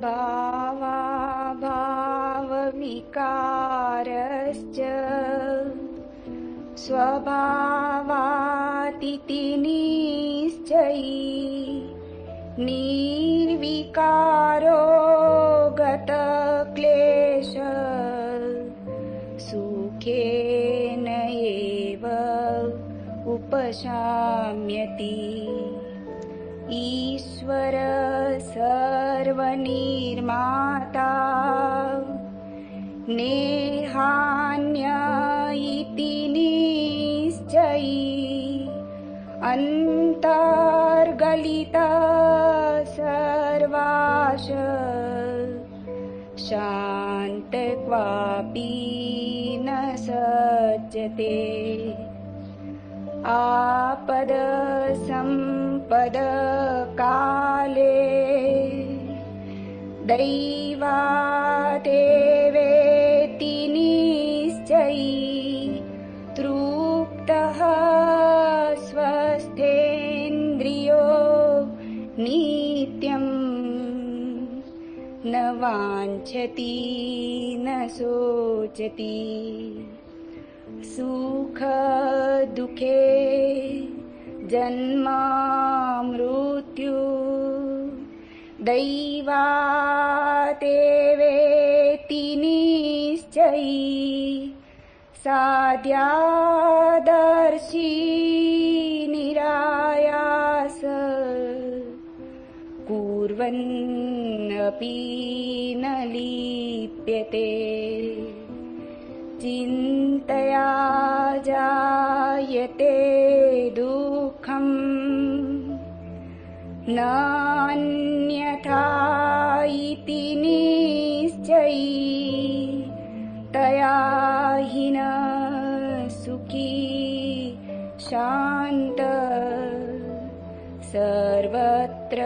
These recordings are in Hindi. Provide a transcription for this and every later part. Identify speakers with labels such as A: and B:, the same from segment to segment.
A: भावाभावविकारश्च स्वभावातिति निश्चयी निर्विकारो गतक्लेश सुखेन एव उपशाम्यति। ईश्वर सर्वनिर्माता नेहान्य इति निश्चयी अन्तर्गलितः सर्वाश शान्तः क्वापि न सज्जते। आपद संपद काले दैवादेवेति निश्चयी तृप्तः स्वस्थेन्द्रियो नित्यं न वाञ्छति न शोचति। सुख दुखे जन्म मृत्यु दैवादेवेति निश्चयी साध्यादर्शी निरायास कुर्वन्नपि न लिप्यते। चिन्तया जायते दुःखम् नान्यथा इति निश्चयी तया हि न सुखी शान्त सर्वत्र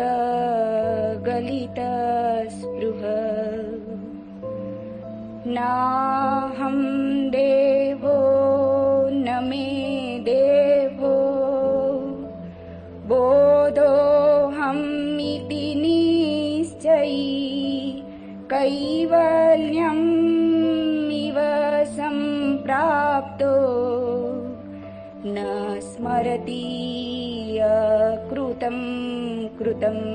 A: गलितस्पृह। नाहं देवो न मे देवो बोधोऽहमिति निश्चयी कैवल्यमिव सम्प्राप्तो न स्मरति अकृतं कृतम्।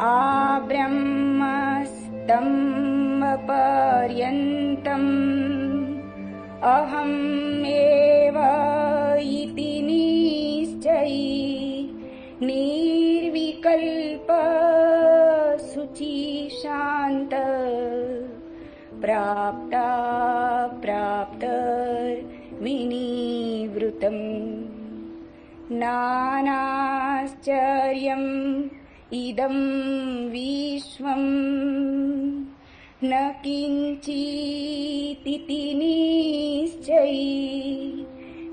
A: आब्रह्मस्तम्भपर्यन्तम् अहमेव इति निश्चयी निर्विकल्प शुचि शान्त प्राप्ता प्राप्तर्विनिवृतम्। नानाश्चर्यम् इदं विश्वम् न किञ्चिदिति निश्चयी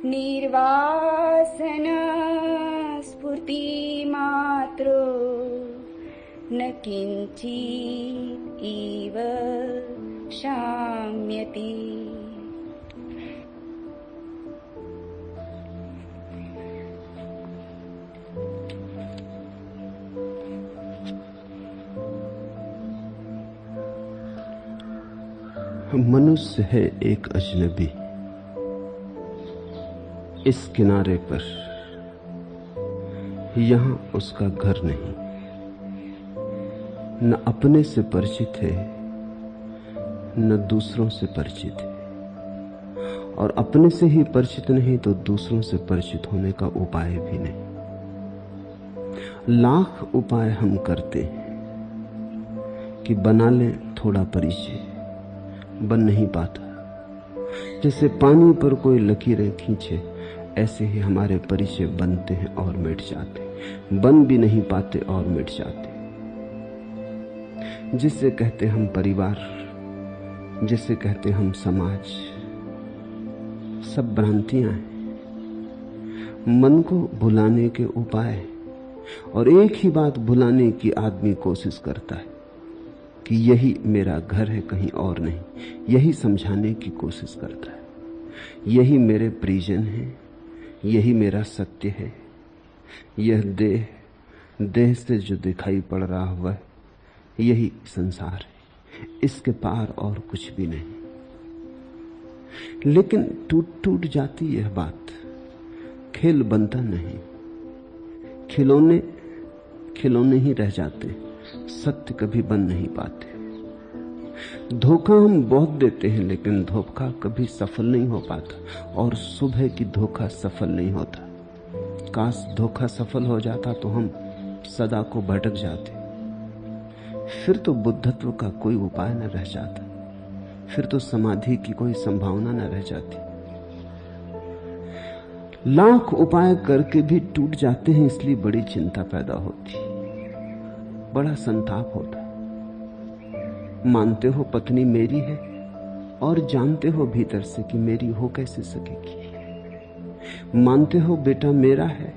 A: निर्वासन स्फूर्तिमात्रो न किञ्चिदिव शाम्यति।
B: मनुष्य है एक अजनबी इस किनारे पर, यहां उसका घर नहीं। न अपने से परिचित है न दूसरों से परिचित है, और अपने से ही परिचित नहीं तो दूसरों से परिचित होने का उपाय भी नहीं। लाख उपाय हम करते हैं कि बना लें थोड़ा परिचय, बन नहीं पाता। जैसे पानी पर कोई लकीरें खींचे, ऐसे ही हमारे परिचय बनते हैं और मिट जाते, बन भी नहीं पाते और मिट जाते। जिसे कहते हम परिवार, जिसे कहते हम समाज, सब भ्रांतियां हैं, मन को भुलाने के उपाय। और एक ही बात भुलाने की आदमी कोशिश करता है कि यही मेरा घर है, कहीं और नहीं। यही समझाने की कोशिश करता है, यही मेरे परिजन है, यही मेरा सत्य है। यह देह देह से जो दिखाई पड़ रहा हुआ है यही संसार है, इसके पार और कुछ भी नहीं। लेकिन टूट टूट जाती यह बात, खेल बनता नहीं, खिलौने खिलौने ही रह जाते, सत्य कभी बन नहीं पाते। धोखा हम बहुत देते हैं लेकिन धोखा कभी सफल नहीं हो पाता, और सुबह की धोखा सफल नहीं होता। काश धोखा सफल हो जाता तो हम सदा को भटक जाते, फिर तो बुद्धत्व का कोई उपाय न रह जाता, फिर तो समाधि की कोई संभावना न रह जाती। लाख उपाय करके भी टूट जाते हैं, इसलिए बड़ी चिंता पैदा होती, बड़ा संताप होता। मानते हो पत्नी मेरी है और जानते हो भीतर से कि मेरी हो कैसे सकेगी। मानते हो बेटा मेरा है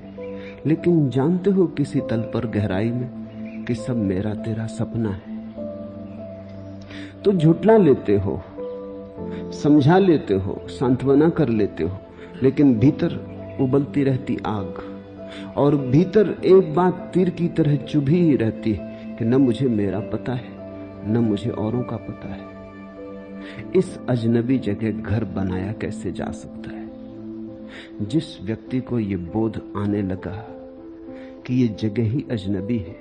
B: लेकिन जानते हो किसी तल पर गहराई में कि सब मेरा तेरा सपना है। तो झुठला लेते हो, समझा लेते हो, सांत्वना कर लेते हो, लेकिन भीतर उबलती रहती आग, और भीतर एक बात तीर की तरह चुभी ही रहती है कि न मुझे मेरा पता है न मुझे औरों का पता है। इस अजनबी जगह घर बनाया कैसे जा सकता है। जिस व्यक्ति को ये बोध आने लगा कि ये जगह ही अजनबी है,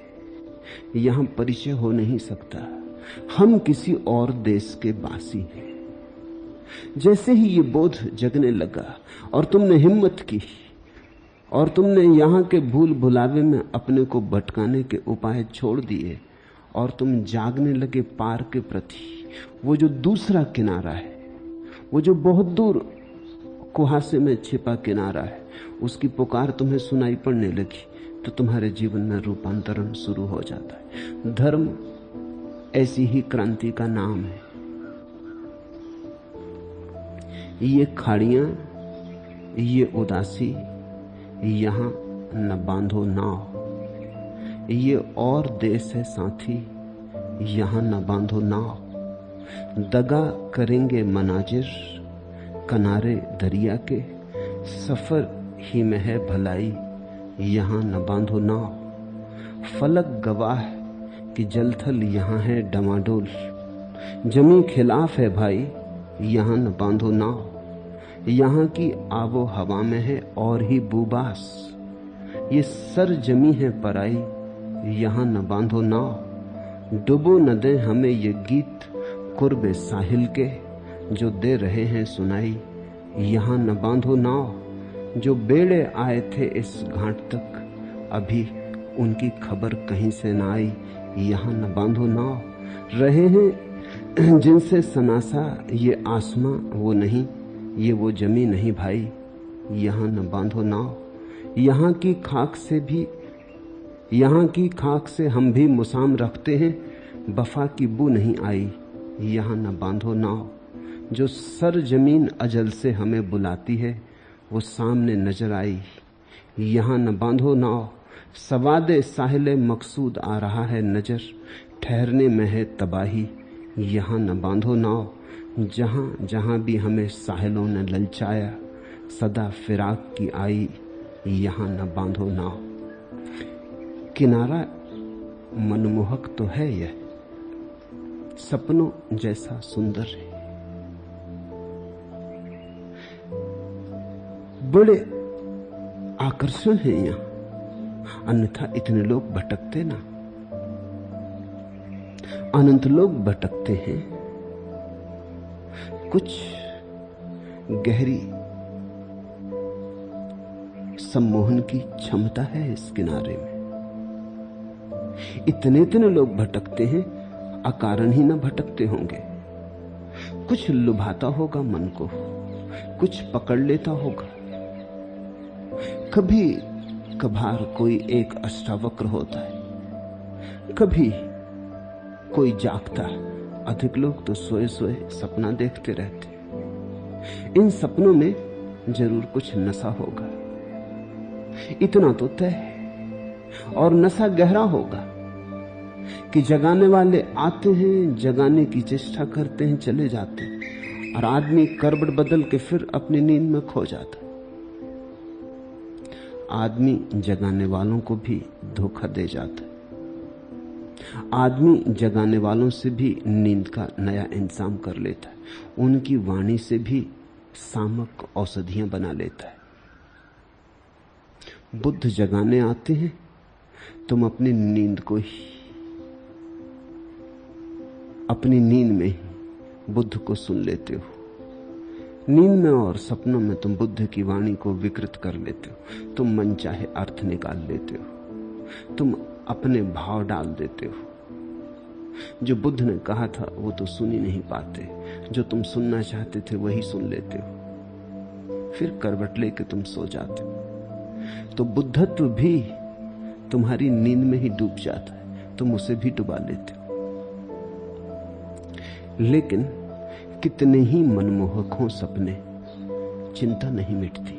B: यहां परिचय हो नहीं सकता, हम किसी और देश के वासी हैं, जैसे ही ये बोध जगने लगा और तुमने हिम्मत की और तुमने यहां के भूल भुलावे में अपने को भटकाने के उपाय छोड़ दिए और तुम जागने लगे पार के प्रति, वो जो दूसरा किनारा है, वो जो बहुत दूर कुहासे में छिपा किनारा है, उसकी पुकार तुम्हें सुनाई पड़ने लगी तो तुम्हारे जीवन में रूपांतरण शुरू हो जाता है। धर्म ऐसी ही क्रांति का नाम है। ये खाड़ियां, ये उदासी, यहां न बांधो नाव, ये और देश है साथी, यहां न बांधो नाव। दगा करेंगे मनाजिर किनारे दरिया के, सफर ही में है भलाई, यहां न बांधो नाव। फलक गवाह कि जलथल यहां है डमाडोल, जमी खिलाफ है भाई, यहां न बांधो नाव। यहां की आबो हवा में है और ही बुबास, ये सर जमी है पराई, यहां न बांधो नाव। डुबो न दे हमें ये गीत कुर्बे साहिल के, जो दे रहे हैं सुनाई, यहां न बांधो नाव। जो बेड़े आए थे इस घाट तक, अभी उनकी खबर कहीं से न आई, यहां न बांधो नाव। रहे हैं जिनसे सनासा ये आसमां वो नहीं, ये वो जमी नहीं भाई, यहां न बांधो नाव। यहां की खाक से हम भी मुसाम रखते हैं, वफा की बू नहीं आई, यहां न बांधो नाव। जो सर जमीन अजल से हमें बुलाती है, वो सामने नजर आई, यहां न बांधो नाव। सवादे साहिले मकसूद आ रहा है नजर, ठहरने में है तबाही, यहां न बांधो नाव। जहां जहां भी हमें साहिलों ने ललचाया, सदा फिराक की आई, यहां न बांधो नाव। किनारा मनमोहक तो है, यह सपनों जैसा सुंदर है। बड़े आकर्षण है यहां, अन्यथा इतने लोग भटकते ना। अनंत लोग भटकते हैं। कुछ गहरी सम्मोहन की क्षमता है इस किनारे में। इतने लोग भटकते हैं, अकारण ही ना भटकते होंगे। कुछ लुभाता होगा मन को, कुछ पकड़ लेता होगा। कभी कभार कोई एक अष्टावक्र होता है, कभी कोई जागता, अधिक लोग तो सोए सोए सपना देखते रहते। इन सपनों में जरूर कुछ नशा होगा, इतना तो तय है। और नशा गहरा होगा कि जगाने वाले आते हैं, जगाने की चेष्टा करते हैं, चले जाते हैं, और आदमी करवट बदल के फिर अपनी नींद में खो जाता है। आदमी जगाने वालों को भी धोखा दे जाता है। आदमी जगाने वालों से भी नींद का नया इंतजाम कर लेता है, उनकी वाणी से भी सामक औषधियां बना लेता है। बुद्ध जगाने आते हैं, तुम अपनी नींद को ही, अपनी नींद में ही बुद्ध को सुन लेते हो। नींद में और सपनों में तुम बुद्ध की वाणी को विकृत कर लेते हो। तुम मन चाहे अर्थ निकाल लेते हो, तुम अपने भाव डाल देते हो। जो बुद्ध ने कहा था वो तो सुन ही नहीं पाते, जो तुम सुनना चाहते थे वही सुन लेते हो, फिर करवट लेके तुम सो जाते हो। तो बुद्धत्व भी तुम्हारी नींद में ही डूब जाता है, तुम उसे भी डुबा लेते हो। लेकिन कितने ही मनमोहक हों सपने, चिंता नहीं मिटती,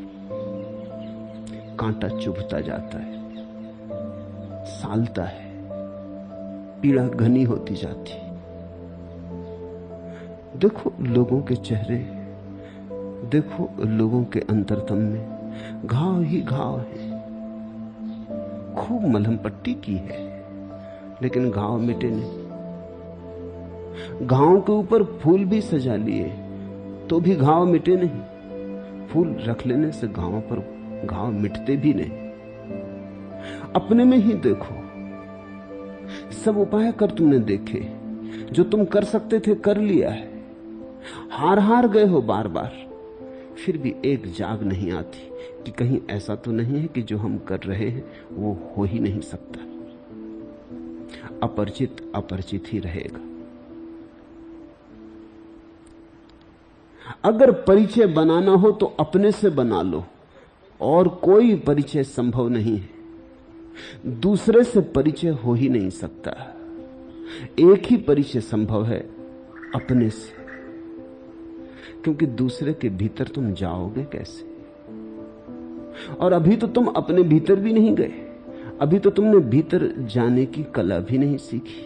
B: कांटा चुभता जाता है, सालता है, पीड़ा घनी होती जाती। देखो लोगों के चेहरे, देखो लोगों के अंतरतम में घाव ही घाव है। खूब मलहम पट्टी की है लेकिन घाव मिटे नहीं। घाव के ऊपर फूल भी सजा लिए तो भी घाव मिटे नहीं। फूल रख लेने से घावों पर घाव मिटते भी नहीं। अपने में ही देखो, सब उपाय कर तुमने देखे, जो तुम कर सकते थे कर लिया है, हार गए हो बार बार, फिर भी एक जाग नहीं आती कि कहीं ऐसा तो नहीं है कि जो हम कर रहे हैं वो हो ही नहीं सकता। अपरिचित अपरिचित ही रहेगा। अगर परिचय बनाना हो तो अपने से बना लो, और कोई परिचय संभव नहीं है। दूसरे से परिचय हो ही नहीं सकता। एक ही परिचय संभव है, अपने से, क्योंकि दूसरे के भीतर तुम जाओगे कैसे? और अभी तो तुम अपने भीतर भी नहीं गए, अभी तो तुमने भीतर जाने की कला भी नहीं सीखी,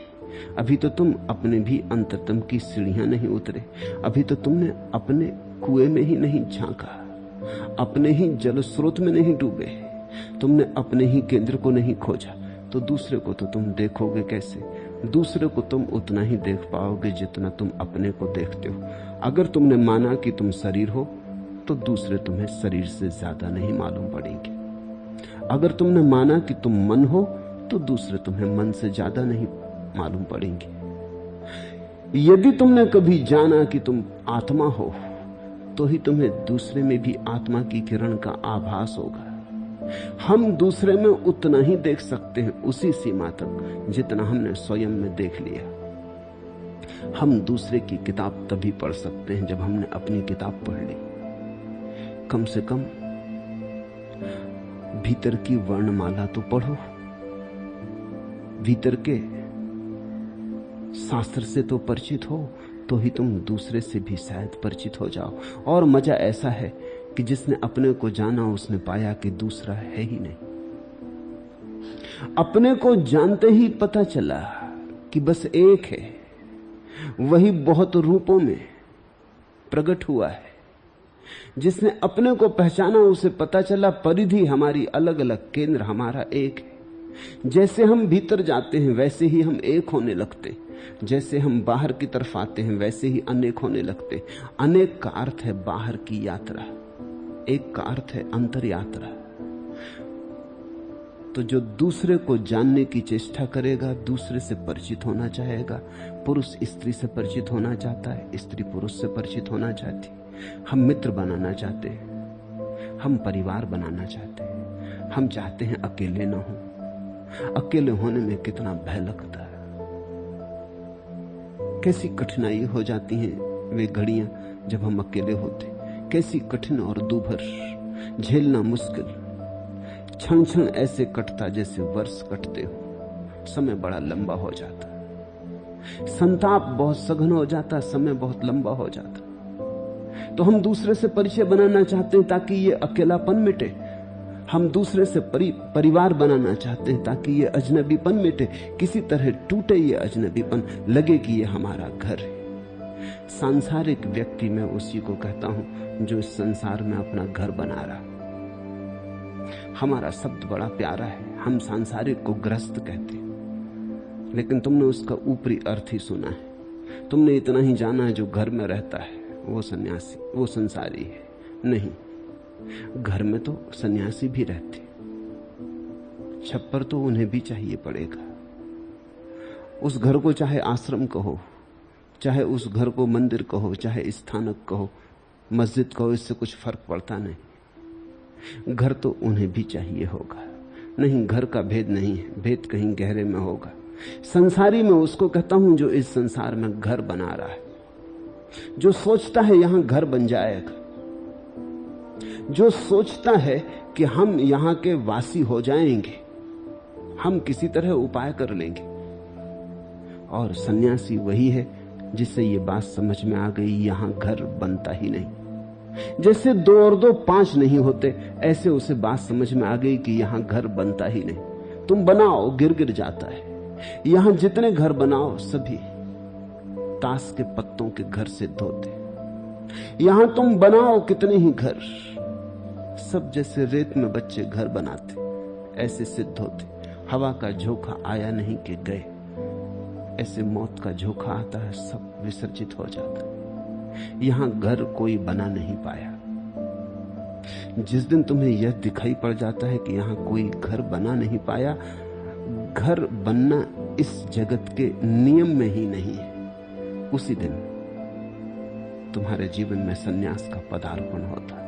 B: अभी तो तुम अपने भी अंतरतम की सीढ़ियां नहीं उतरे, अभी तो तुमने अपने कुएं में ही नहीं झांका, अपने ही जल स्रोत में नहीं डूबे, तुमने अपने ही केंद्र को नहीं खोजा, तो दूसरे को तो तुम देखोगे कैसे? दूसरे को तुम उतना ही देख पाओगे जितना तुम अपने को देखते हो। अगर तुमने माना कि तुम शरीर हो तो दूसरे तुम्हें शरीर से ज्यादा नहीं मालूम पड़ेंगे। अगर तुमने माना कि तुम मन हो तो दूसरे तुम्हें मन से ज्यादा नहीं मालूम पड़ेंगे। यदि तुमने कभी जाना कि तुम आत्मा हो तो ही तुम्हें दूसरे में भी आत्मा की किरण का आभास होगा। हम दूसरे में उतना ही देख सकते हैं, उसी सीमा तक जितना हमने स्वयं में देख लिया। हम दूसरे की किताब तभी पढ़ सकते हैं जब हमने अपनी किताब पढ़ ली। कम से कम भीतर की वर्णमाला तो पढ़ो, भीतर के शास्त्र से तो परिचित हो, तो ही तुम दूसरे से भी शायद परिचित हो जाओ। और मजा ऐसा है कि जिसने अपने को जाना उसने पाया कि दूसरा है ही नहीं। अपने को जानते ही पता चला कि बस एक है, वही बहुत रूपों में प्रकट हुआ है। जिसने अपने को पहचाना उसे पता चला परिधि हमारी अलग अलग, केंद्र हमारा एक है। जैसे हम भीतर जाते हैं वैसे ही हम एक होने लगते, जैसे हम बाहर की तरफ आते हैं वैसे ही अनेक होने लगते। अनेक का अर्थ है बाहर की यात्रा, एक का अर्थ है अंतर यात्रा। तो जो दूसरे को जानने की चेष्टा करेगा, दूसरे से परिचित होना चाहेगा। पुरुष स्त्री से परिचित होना चाहता है, स्त्री पुरुष से परिचित होना चाहती। हम मित्र बनाना चाहते हैं, हम परिवार बनाना चाहते हैं, हम चाहते हैं अकेले ना हो। अकेले होने में कितना भय लगता है, कैसी कठिनाई हो जाती हैं वे घड़ियां जब हम अकेले होते, कैसी कठिन और दूभर, झेलना मुश्किल। क्षण क्षण ऐसे कटता जैसे वर्ष कटते हो, समय बड़ा लंबा हो जाता, संताप बहुत सघन हो जाता, समय बहुत लंबा हो जाता। तो हम दूसरे से परिचय बनाना चाहते हैं ताकि ये अकेलापन मिटे। हम दूसरे से परिवार बनाना चाहते हैं ताकि ये अजनबीपन मिटे। किसी तरह टूटे ये अजनबीपन, लगे कि ये हमारा घर है। सांसारिक व्यक्ति मैं उसी को कहता हूं जो इस संसार में अपना घर बना रहा। हमारा शब्द बड़ा प्यारा है, हम सांसारिक को ग्रस्त कहते हैं, लेकिन तुमने उसका ऊपरी अर्थ ही सुना है। तुमने इतना ही जाना है जो घर में रहता है वो सन्यासी, वो संसारी है। नहीं, घर में तो सन्यासी भी रहते, छप्पर तो उन्हें भी चाहिए पड़ेगा। उस घर को चाहे आश्रम कहो, चाहे उस घर को मंदिर कहो, चाहे स्थानक कहो, मस्जिद कहो, इससे कुछ फर्क पड़ता नहीं। घर तो उन्हें भी चाहिए होगा। नहीं, घर का भेद नहीं है, भेद कहीं गहरे में होगा। संसारी में उसको कहता हूं जो इस संसार में घर बना रहा है, जो सोचता है यहां घर बन जाएगा, जो सोचता है कि हम यहां के वासी हो जाएंगे, हम किसी तरह उपाय कर लेंगे। और सन्यासी वही है जिससे ये बात समझ में आ गई, यहां घर बनता ही नहीं। जैसे 2 और 2 5 नहीं होते, ऐसे उसे बात समझ में आ गई कि यहां घर बनता ही नहीं। तुम बनाओ, गिर जाता है। यहां जितने घर बनाओ सभी ताश के पत्तों के घर सिद्ध होते। यहां तुम बनाओ कितने ही घर, सब जैसे रेत में बच्चे घर बनाते ऐसे सिद्ध होते। हवा का झोंका आया नहीं कि गए, ऐसे मौत का झोंका आता है, सब विसर्जित हो जाता है। यहां घर कोई बना नहीं पाया। जिस दिन तुम्हें यह दिखाई पड़ जाता है कि यहां कोई घर बना नहीं पाया, घर बनना इस जगत के नियम में ही नहीं है, उसी दिन तुम्हारे जीवन में सन्यास का पदार्पण होता है।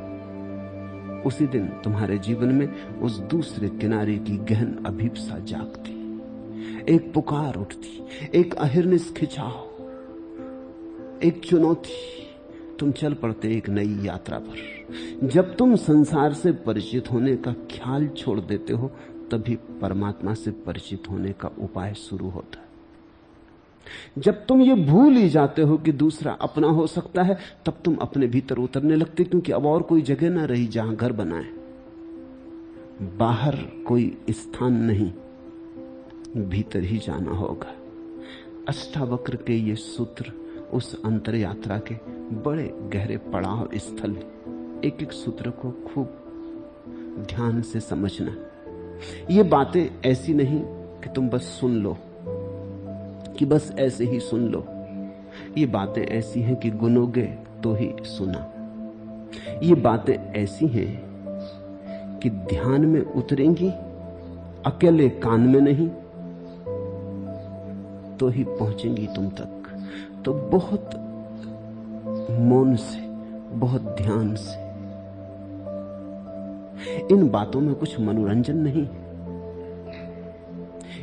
B: उसी दिन तुम्हारे जीवन में उस दूसरे किनारे की गहन अभिप्सा जागती, एक पुकार उठती, एक अहिर्निश खिंचाव, एक चुनौती। तुम चल पड़ते एक नई यात्रा पर। जब तुम संसार से परिचित होने का ख्याल छोड़ देते हो, तभी परमात्मा से परिचित होने का उपाय शुरू होता है। जब तुम ये भूल ही जाते हो कि दूसरा अपना हो सकता है, तब तुम अपने भीतर उतरने लगते, क्योंकि अब और कोई जगह ना रही जहां घर बनाए। बाहर कोई स्थान नहीं, भीतर ही जाना होगा। अष्टावक्र के ये सूत्र उस अंतर यात्रा के बड़े गहरे पड़ाव स्थल। एक एक सूत्र को खूब ध्यान से समझना। ये बातें ऐसी नहीं कि तुम बस सुन लो, कि बस ऐसे ही सुन लो। ये बातें ऐसी हैं कि गुनोगे तो ही सुना। ये बातें ऐसी हैं कि ध्यान में उतरेंगी, अकेले कान में नहीं, तो ही पहुंचेंगी तुम तक। तो बहुत मौन से, बहुत ध्यान से। इन बातों में कुछ मनोरंजन नहीं।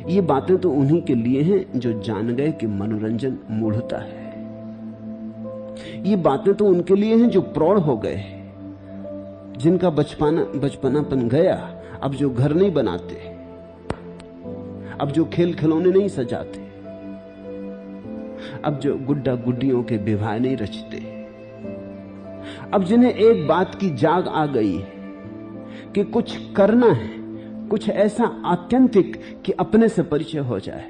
B: ये बातें तो उन्हीं के लिए हैं जो जान गए कि मनोरंजन मूढ़ता है। ये बातें तो उनके लिए हैं जो प्रौढ़ हो गए, जिनका बचपनापन गया, अब जो घर नहीं बनाते, अब जो खेल खिलौने नहीं सजाते, अब जो गुड्डा गुड्डियों के विवाह नहीं रचते, अब जिन्हें एक बात की जाग आ गई कि कुछ करना है, कुछ ऐसा आत्यंतिक कि अपने से परिचय हो जाए।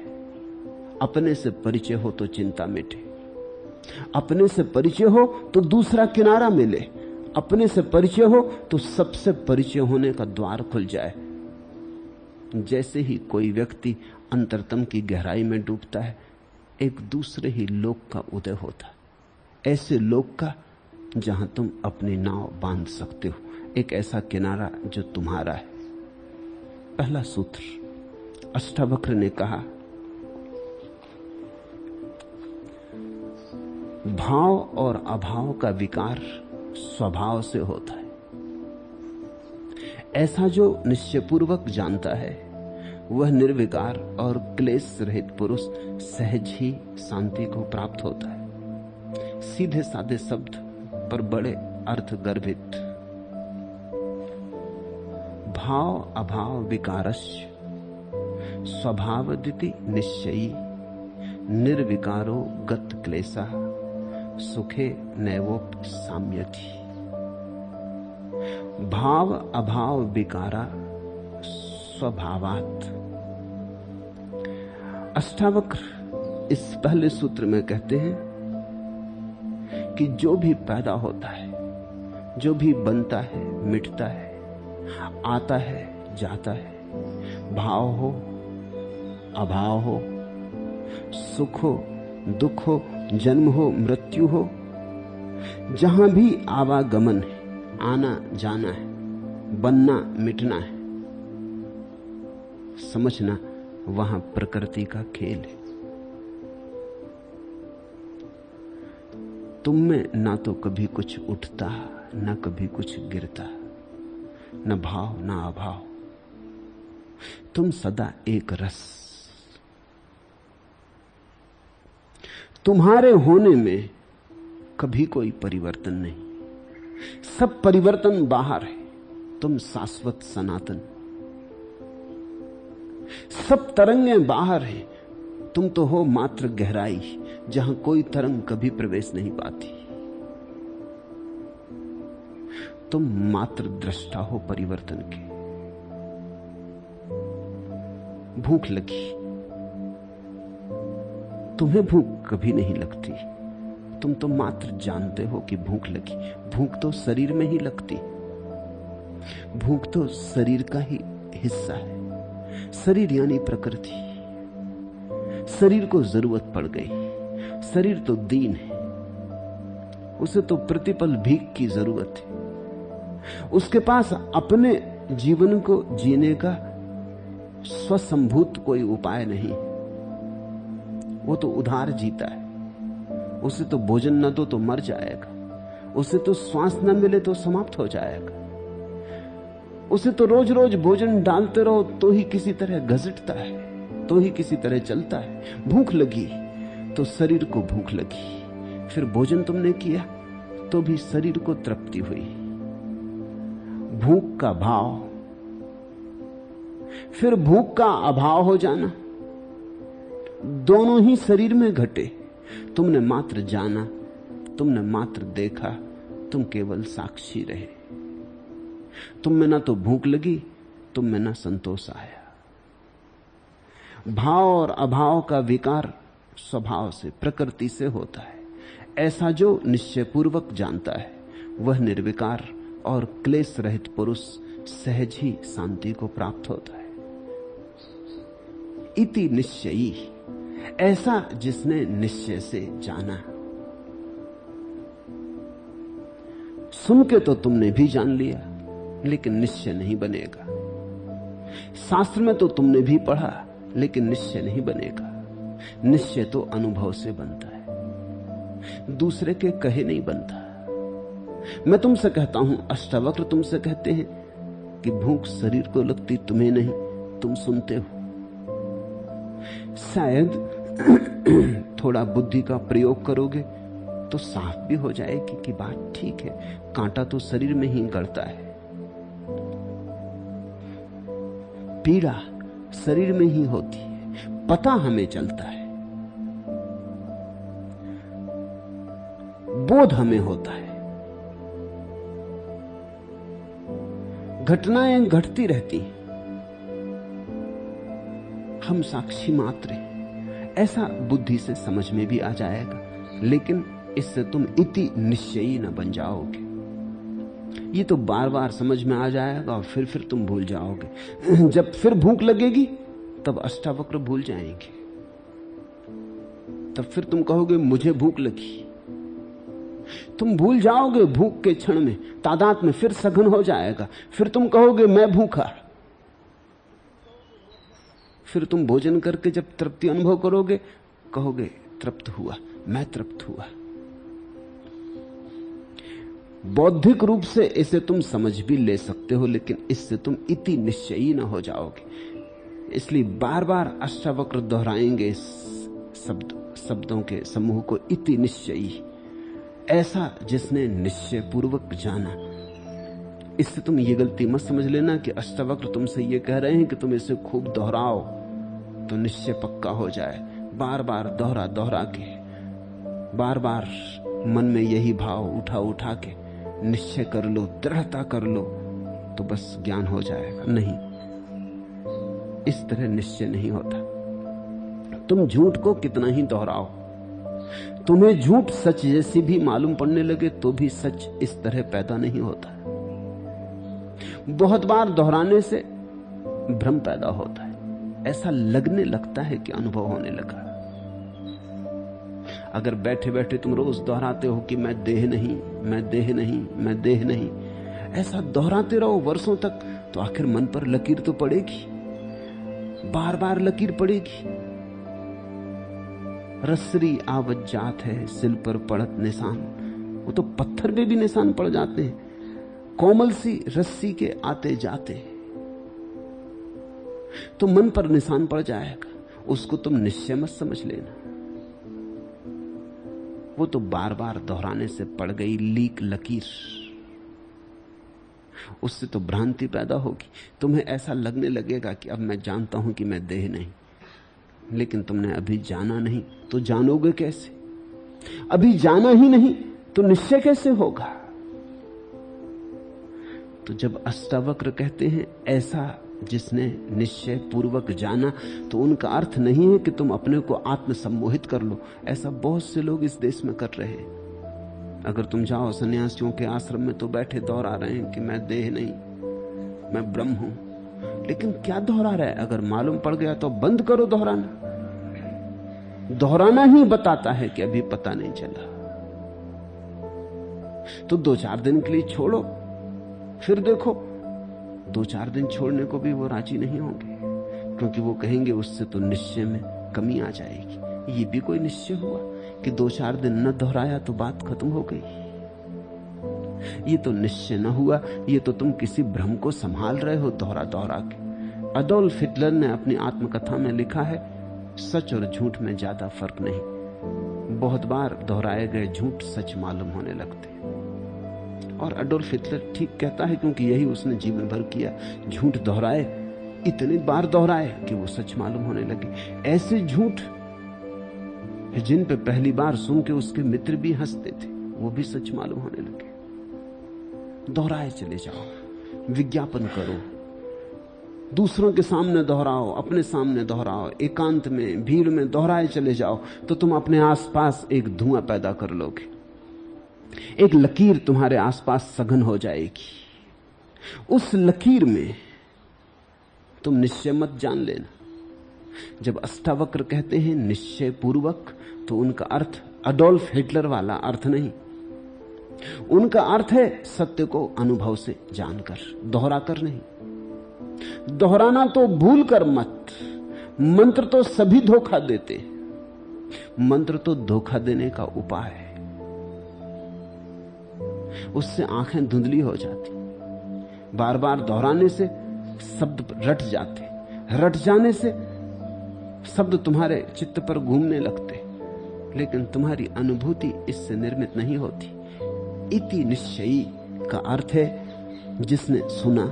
B: अपने से परिचय हो तो चिंता मिटे, अपने से परिचय हो तो दूसरा किनारा मिले, अपने से परिचय हो तो सबसे परिचय होने का द्वार खुल जाए। जैसे ही कोई व्यक्ति अंतरतम की गहराई में डूबता है, एक दूसरे ही लोक का उदय होता है। ऐसे लोक का जहां तुम अपनी नाव बांध सकते हो, एक ऐसा किनारा जो तुम्हारा है। पहला सूत्र अष्टावक्र ने कहा, भाव और अभाव का विकार स्वभाव से होता है। ऐसा जो निश्चयपूर्वक जानता है, वह निर्विकार और क्लेश रहित पुरुष सहज ही शांति को प्राप्त होता है। सीधे साधे शब्द पर बड़े अर्थ गर्भित। भाव अभाव विकारस्य स्वभावदिति निश्चयी निर्विकारो गत क्लेशा सुखे नैवोप साम्यति। भाव अभाव विकारा स्वभावात्। अष्टावक्र इस पहले सूत्र में कहते हैं कि जो भी पैदा होता है, जो भी बनता है, मिटता है, आता है जाता है, भाव हो अभाव हो, सुख हो दुख हो, जन्म हो मृत्यु हो, जहां भी आवागमन है, आना जाना है, बनना मिटना है, समझना वहां प्रकृति का खेल है। तुम में ना तो कभी कुछ उठता ना कभी कुछ गिरता, न भाव ना अभाव, तुम सदा एक रस। तुम्हारे होने में कभी कोई परिवर्तन नहीं, सब परिवर्तन बाहर है, तुम शाश्वत सनातन। सब तरंगें बाहर हैं, तुम तो हो मात्र गहराई जहां कोई तरंग कभी प्रवेश नहीं पाती। तुम मात्र दृष्टा हो परिवर्तन के। भूख लगी, तुम्हें भूख कभी नहीं लगती, तुम तो मात्र जानते हो कि भूख लगी। भूख तो शरीर में ही लगती, भूख तो शरीर का ही हिस्सा है। शरीर यानी प्रकृति, शरीर को जरूरत पड़ गई। शरीर तो दीन है, उसे तो प्रतिपल भीख की जरूरत है। उसके पास अपने जीवन को जीने का स्वसंभूत कोई उपाय नहीं, वो तो उधार जीता है। उसे तो भोजन न दो तो मर जाएगा, उसे तो श्वास न मिले तो समाप्त हो जाएगा, उसे तो रोज रोज भोजन डालते रहो तो ही किसी तरह घसीटता है, तो ही किसी तरह चलता है। भूख लगी तो शरीर को भूख लगी, फिर भोजन तुमने किया तो भी शरीर को तृप्ति हुई। भूख का भाव, फिर भूख का अभाव हो जाना, दोनों ही शरीर में घटे। तुमने मात्र जाना, तुमने मात्र देखा, तुम केवल साक्षी रहे। तुम में ना तो भूख लगी, तुम में ना संतोष आया। भाव और अभाव का विकार स्वभाव से प्रकृति से होता है। ऐसा जो निश्चय पूर्वक जानता है वह निर्विकार और क्लेश रहित पुरुष सहज ही शांति को प्राप्त होता है। इति निश्चयी, ऐसा जिसने निश्चय से जाना। सुन के तो तुमने भी जान लिया, लेकिन निश्चय नहीं बनेगा। शास्त्र में तो तुमने भी पढ़ा, लेकिन निश्चय नहीं बनेगा। निश्चय तो अनुभव से बनता है, दूसरे के कहे नहीं बनता। मैं तुमसे कहता हूं, अष्टावक्र तुमसे कहते हैं कि भूख शरीर को लगती, तुम्हें नहीं, तुम सुनते हो। शायद थोड़ा बुद्धि का प्रयोग करोगे तो साफ भी हो जाएगी कि बात ठीक है, कांटा तो शरीर में ही गड़ता है, पीड़ा शरीर में ही होती है, पता हमें चलता है, बोध हमें होता है। घटनाएं घटती रहती, हम साक्षी मात्र हैं, ऐसा बुद्धि से समझ में भी आ जाएगा। लेकिन इससे तुम इति निश्चयी न बन जाओगे। ये तो बार बार समझ में आ जाएगा और फिर तुम भूल जाओगे। जब फिर भूख लगेगी तब अष्टावक्र भूल जाएंगे, तब फिर तुम कहोगे मुझे भूख लगी। तुम भूल जाओगे भूख के क्षण में, तादाद में फिर सघन हो जाएगा, फिर तुम कहोगे मैं भूखा। फिर तुम भोजन करके जब तृप्ति अनुभव करोगे, कहोगे तृप्त हुआ, मैं तृप्त हुआ। बौद्धिक रूप से इसे तुम समझ भी ले सकते हो, लेकिन इससे तुम इति निश्चयी न हो जाओगे। इसलिए बार बार अष्टावक्र दोहराएंगे इस शब्दों के समूह को, इति निश्चयी, ऐसा जिसने निश्चय पूर्वक जाना। इससे तुम ये गलती मत समझ लेना कि अष्टावक्र तुमसे ये कह रहे हैं कि तुम इसे खूब दोहराओ तो निश्चय पक्का हो जाए। बार बार दोहरा के, बार बार मन में यही भाव उठा के निश्चय कर लो, दृढ़ता कर लो तो बस ज्ञान हो जाएगा। नहीं, इस तरह निश्चय नहीं होता। तुम झूठ को कितना ही दोहराओ, तुम्हें झूठ सच जैसी भी मालूम पड़ने लगे तो भी सच इस तरह पैदा नहीं होता। बहुत बार दोहराने से भ्रम पैदा होता है, ऐसा लगने लगता है कि अनुभव होने लगा। अगर बैठे बैठे तुम रोज दोहराते हो कि मैं देह नहीं, मैं देह नहीं, मैं देह नहीं, ऐसा दोहराते रहो वर्षों तक, तो आखिर मन पर लकीर तो पड़ेगी, बार बार लकीर पड़ेगी। रसरी आवत जात है सिल पर पड़त निशान, वो तो पत्थर पे भी निशान पड़ जाते हैं, कोमल सी रस्सी के आते जाते। तो मन पर निशान पड़ जाएगा, उसको तुम निश्चय मत समझ लेना, वो तो बार बार दोहराने से पड़ गई लीक लकीर, उससे तो भ्रांति पैदा होगी। तुम्हें ऐसा लगने लगेगा कि अब मैं जानता हूं कि मैं देह नहीं, लेकिन तुमने अभी जाना नहीं तो जानोगे कैसे? अभी जाना ही नहीं तो निश्चय कैसे होगा? तो जब अष्टावक्र कहते हैं ऐसा जिसने निश्चय पूर्वक जाना, तो उनका अर्थ नहीं है कि तुम अपने को आत्म सम्मोहित कर लो। ऐसा बहुत से लोग इस देश में कर रहे हैं। अगर तुम जाओ सन्यासियों के आश्रम में तो बैठे दोहरा रहे हैं कि मैं देह नहीं, मैं ब्रह्म हूं। लेकिन क्या दोहरा रहा है? अगर मालूम पड़ गया तो बंद करो दोहराना। दोहराना ही बताता है कि अभी पता नहीं चला। तो 2-4 दिन के लिए छोड़ो, फिर देखो। 2-4 दिन छोड़ने को भी वो राजी नहीं होंगे, क्योंकि वो कहेंगे उससे तो निश्चय में कमी आ जाएगी। ये भी कोई निश्चय हुआ कि 2-4 दिन न दोहराया तो बात खत्म हो गई? ये तो निश्चय न हुआ, ये तो तुम किसी भ्रम को संभाल रहे हो दोहरा दोहरा के। अडोल्फ हिटलर ने अपनी आत्मकथा में लिखा है, सच और झूठ में ज्यादा फर्क नहीं, बहुत बार दोहराए गए झूठ सच मालूम होने लगते। और अडोल्फ हिटलर ठीक कहता है, क्योंकि यही उसने जीवन भर किया। झूठ दोहराए, इतनी बार दोहराए कि वो सच मालूम होने लगे। ऐसे झूठ जिन पे पहली बार सुन के उसके मित्र भी हंसते थे, वो भी सच मालूम होने लगे। दोहराए चले जाओ, विज्ञापन करो, दूसरों के सामने दोहराओ, अपने सामने दोहराओ, एकांत में भीड़ में दोहराए चले जाओ, तो तुम अपने आसपास एक धुआं पैदा कर लोगे। एक लकीर तुम्हारे आसपास सघन हो जाएगी। उस लकीर में तुम निश्चय मत जान लेना। जब अष्टावक्र कहते हैं निश्चय पूर्वक, तो उनका अर्थ अडोल्फ हिटलर वाला अर्थ नहीं। उनका अर्थ है सत्य को अनुभव से जानकर, दोहरा कर नहीं। दोहराना तो भूल कर मत। मंत्र तो सभी धोखा देते, मंत्र तो धोखा देने का उपाय है। उससे आंखें धुंधली हो जाती। बार बार दोहराने से शब्द रट जाते, रट जाने से शब्द तुम्हारे चित्त पर घूमने लगते, लेकिन तुम्हारी अनुभूति इससे निर्मित नहीं होती। इति निश्चयी का अर्थ है जिसने सुना,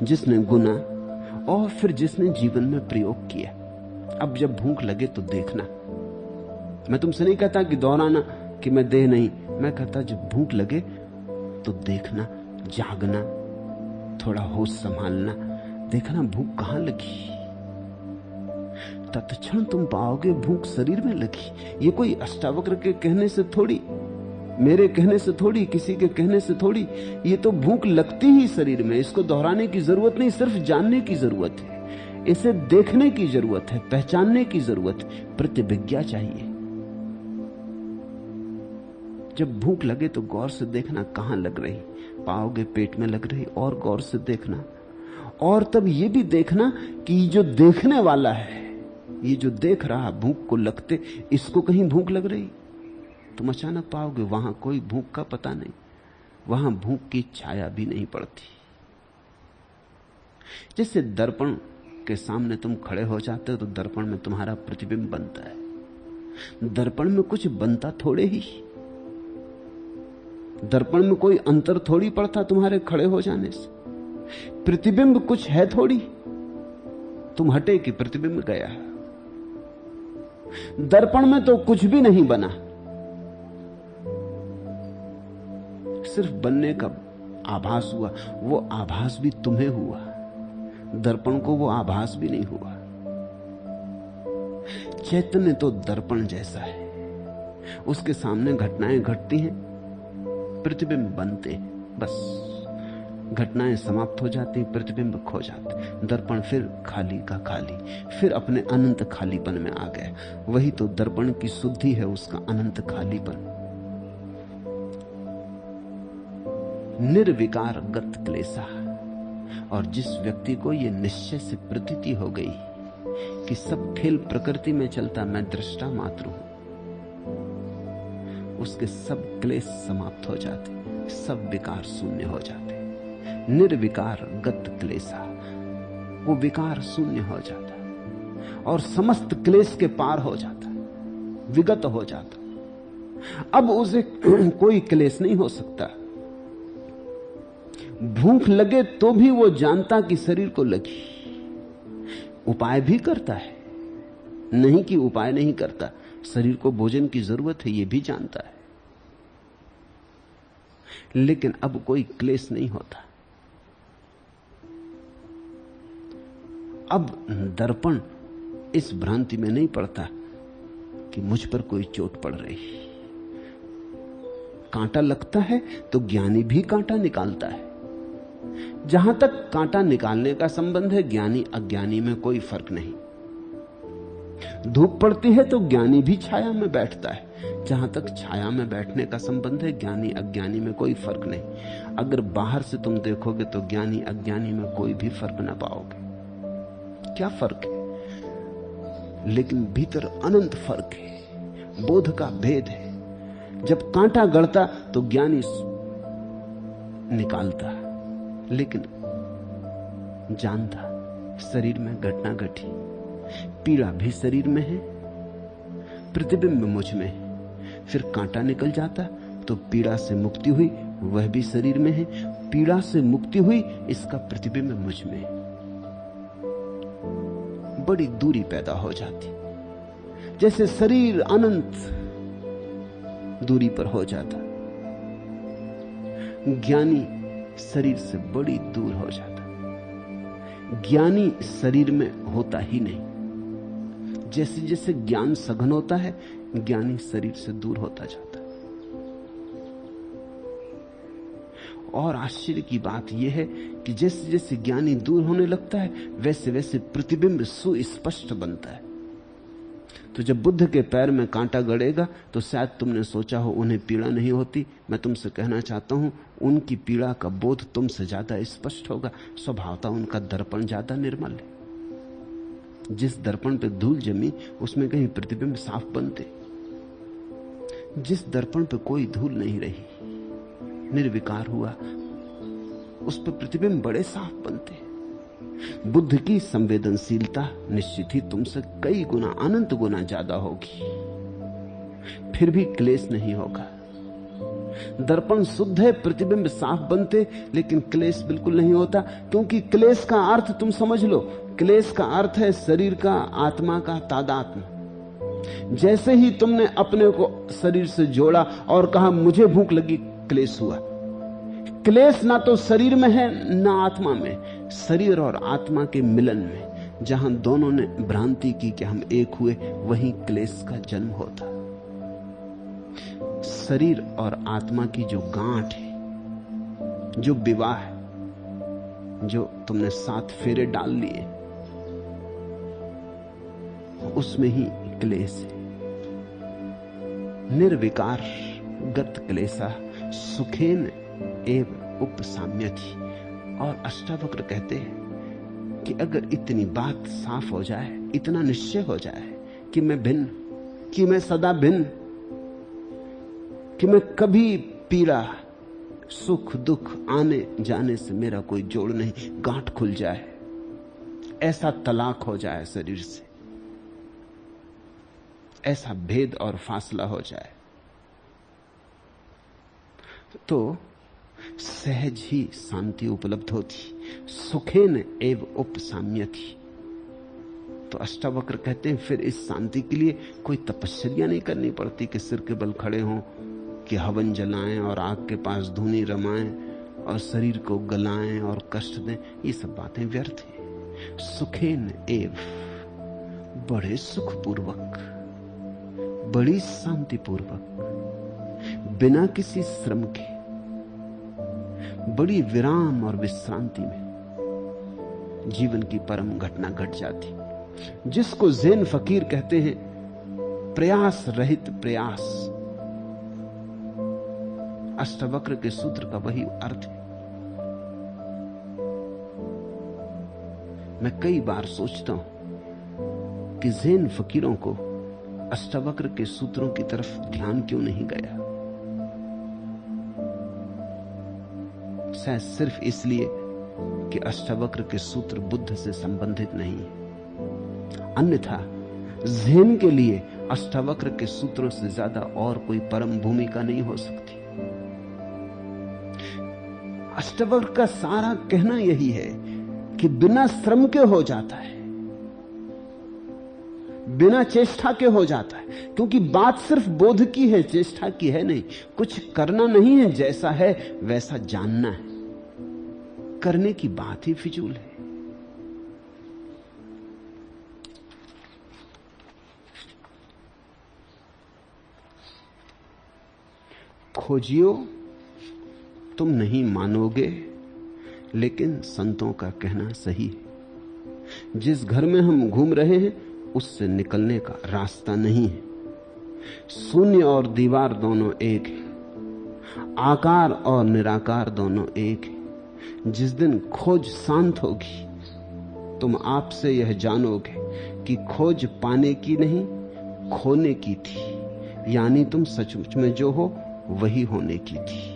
B: जिसने गुना और फिर जिसने जीवन में प्रयोग किया। अब जब भूख लगे तो देखना। मैं तुमसे नहीं कहता कि दोहराना कि मैं देह नहीं, मैं कहता जब भूख लगे तो देखना, जागना, थोड़ा होश संभालना, देखना भूख कहां लगी। तत्क्षण तुम पाओगे भूख शरीर में लगी। ये कोई अष्टावक्र के कहने से थोड़ी, मेरे कहने से थोड़ी, किसी के कहने से थोड़ी, ये तो भूख लगती ही शरीर में। इसको दोहराने की जरूरत नहीं, सिर्फ जानने की जरूरत है, इसे देखने की जरूरत है, पहचानने की जरूरत है, प्रतिविज्ञा चाहिए। जब भूख लगे तो गौर से देखना कहां लग रही, पाओगे पेट में लग रही, और गौर से देखना। और तब ये भी देखना कि जो देखने वाला है, ये जो देख रहा भूख को लगते, इसको कहीं भूख लग रही? तुम अचानक पाओगे वहां कोई भूख का पता नहीं, वहां भूख की छाया भी नहीं पड़ती। जैसे दर्पण के सामने तुम खड़े हो जाते हो तो दर्पण में तुम्हारा प्रतिबिंब बनता है। दर्पण में कुछ बनता थोड़े ही, दर्पण में कोई अंतर थोड़ी पड़ता तुम्हारे खड़े हो जाने से। प्रतिबिंब कुछ है थोड़ी, तुम हटे कि प्रतिबिंब गया। दर्पण में तो कुछ भी नहीं बना, सिर्फ बनने का आभास हुआ। वो आभास भी तुम्हें हुआ, दर्पण को वो आभास भी नहीं हुआ। चैतन्य तो दर्पण जैसा है, उसके सामने घटनाएं घटती हैं, प्रतिबिंब बनते हैं, बस घटनाएं समाप्त हो जाती, प्रतिबिंब खो जाते, दर्पण फिर खाली का खाली, फिर अपने अनंत खालीपन में आ गया। वही तो दर्पण की शुद्धि है, उसका अनंत खालीपन। निर्विकार गत क्लेशा। और जिस व्यक्ति को यह निश्चय से प्रतीति हो गई कि सब खेल प्रकृति में चलता, मैं दृष्टा मात्र हूं, उसके सब क्लेश समाप्त हो जाते, सब विकार शून्य हो जाते। निर्विकार गत क्लेशा, वो विकार शून्य हो जाता और समस्त क्लेश के पार हो जाता, विगत हो जाता। अब उसे कोई क्लेश नहीं हो सकता। भूख लगे तो भी वो जानता कि शरीर को लगी, उपाय भी करता है, नहीं कि उपाय नहीं करता, शरीर को भोजन की जरूरत है, ये भी जानता है, लेकिन अब कोई क्लेश नहीं होता। अब दर्पण इस भ्रांति में नहीं पड़ता कि मुझ पर कोई चोट पड़ रही। कांटा लगता है तो ज्ञानी भी कांटा निकालता है। जहां तक कांटा निकालने का संबंध है, ज्ञानी अज्ञानी में कोई फर्क नहीं। धूप पड़ती है तो ज्ञानी भी छाया में बैठता है। जहां तक छाया में बैठने का संबंध है, ज्ञानी अज्ञानी में कोई फर्क नहीं। अगर बाहर से तुम देखोगे तो ज्ञानी अज्ञानी में कोई भी फर्क ना पाओगे। क्या फर्क है? लेकिन भीतर अनंत फर्क है, बोध का भेद है। जब कांटा गड़ता तो ज्ञानी निकालता, लेकिन जानता शरीर में घटना घटी, पीड़ा भी शरीर में है, प्रतिबिंब मुझ में है। फिर कांटा निकल जाता तो पीड़ा से मुक्ति हुई, वह भी शरीर में है, पीड़ा से मुक्ति हुई, इसका प्रतिबिंब मुझ में है। बड़ी दूरी पैदा हो जाती, जैसे शरीर अनंत दूरी पर हो जाता, ज्ञानी शरीर से बड़ी दूर हो जाता। ज्ञानी शरीर में होता ही नहीं। जैसे जैसे ज्ञान सघन होता है, ज्ञानी शरीर से दूर होता जाता है। और आश्चर्य की बात यह है कि जैसे जैसे ज्ञानी दूर होने लगता है, वैसे वैसे प्रतिबिंब सुस्पष्ट बनता है। तो जब बुद्ध के पैर में कांटा गड़ेगा तो शायद तुमने सोचा हो उन्हें पीड़ा नहीं होती। मैं तुमसे कहना चाहता हूं, उनकी पीड़ा का बोध तुमसे ज्यादा स्पष्ट होगा। स्वभावतः उनका दर्पण ज्यादा निर्मल है। जिस दर्पण पे धूल जमी, उसमें कहीं प्रतिबिंब साफ बनते। जिस दर्पण पे कोई धूल नहीं रही, निर्विकार हुआ, उस पर प्रतिबिंब बड़े साफ बनते। बुद्ध की संवेदनशीलता निश्चित ही तुमसे कई गुना, अनंत गुना ज्यादा होगी, फिर भी क्लेश नहीं होगा। दर्पण शुद्ध है, प्रतिबिंब साफ बनते, लेकिन क्लेश बिल्कुल नहीं होता। क्योंकि क्लेश का अर्थ तुम समझ लो, क्लेश का अर्थ है शरीर का, आत्मा का तादात्म्य। जैसे ही तुमने अपने को शरीर से जोड़ा और कहा मुझे भूख लगी, क्लेश हुआ। क्लेश ना तो शरीर में है ना आत्मा में, शरीर और आत्मा के मिलन में। जहां दोनों ने भ्रांति की कि हम एक हुए, वहीं क्लेश का जन्म होता। शरीर और आत्मा की जो गांठ है, जो विवाह है, जो तुमने 7 फेरे डाल लिए, उसमें ही क्लेश है। निर्विकार गत क्लेशा सुखेन एव उपसाम्यति। और अष्टावक्र कहते हैं कि अगर इतनी बात साफ हो जाए, इतना निश्चय हो जाए कि मैं भिन्न, कि मैं सदा भिन्न, कि मैं कभी पीड़ा सुख दुख आने जाने से मेरा कोई जोड़ नहीं, गांठ खुल जाए, ऐसा तलाक हो जाए शरीर से, ऐसा भेद और फासला हो जाए, तो सहज ही शांति उपलब्ध होती। सुखेन एव उपसाम्यति। तो अष्टावक्र कहते हैं फिर इस शांति के लिए कोई तपस्या नहीं करनी पड़ती कि सिर के बल खड़े हों, कि हवन जलाएं और आग के पास धूनी रमाएं और शरीर को गलाएं और कष्ट दें। ये सब बातें व्यर्थ हैं। सुखेन एव, बड़े सुखपूर्वक, बड़ी शांतिपूर्वक, बिना किसी श्रम के, बड़ी विराम और विश्रांति में जीवन की परम घटना घट जाती, जिसको ज़ेन फकीर कहते हैं प्रयास रहित प्रयास। अष्टवक्र के सूत्र का वही अर्थ है। मैं कई बार सोचता हूं कि ज़ेन फकीरों को अष्टवक्र के सूत्रों की तरफ ध्यान क्यों नहीं गया। शायद सिर्फ इसलिए कि अष्टवक्र के सूत्र बुद्ध से संबंधित नहीं है। अन्यथा ज़ेन के लिए अष्टवक्र के सूत्रों से ज्यादा और कोई परम भूमिका नहीं हो सकती। अष्टवक्र का सारा कहना यही है कि बिना श्रम के हो जाता है, बिना चेष्टा के हो जाता है, क्योंकि बात सिर्फ बोध की है, चेष्टा की है नहीं। कुछ करना नहीं है, जैसा है वैसा जानना है। करने की बात ही फिजूल है। खोजियो, तुम नहीं मानोगे, लेकिन संतों का कहना सही है। जिस घर में हम घूम रहे हैं उससे निकलने का रास्ता नहीं है। शून्य और दीवार दोनों एक है, आकार और निराकार दोनों एक है। जिस दिन खोज शांत होगी तुम आपसे यह जानोगे कि खोज पाने की नहीं खोने की थी, यानी तुम सचमुच में जो हो वही होने की थी।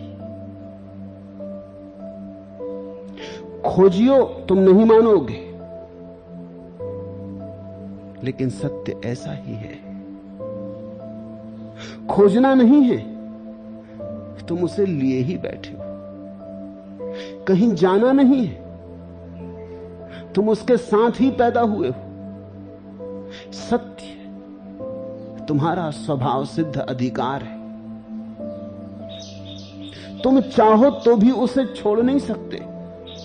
B: खोजियो, तुम नहीं मानोगे, लेकिन सत्य ऐसा ही है। खोजना नहीं है, तुम उसे लिए ही बैठे हो। कहीं जाना नहीं है, तुम उसके साथ ही पैदा हुए हो। सत्य तुम्हारा स्वभाव सिद्ध अधिकार है। तुम चाहो तो भी उसे छोड़ नहीं सकते।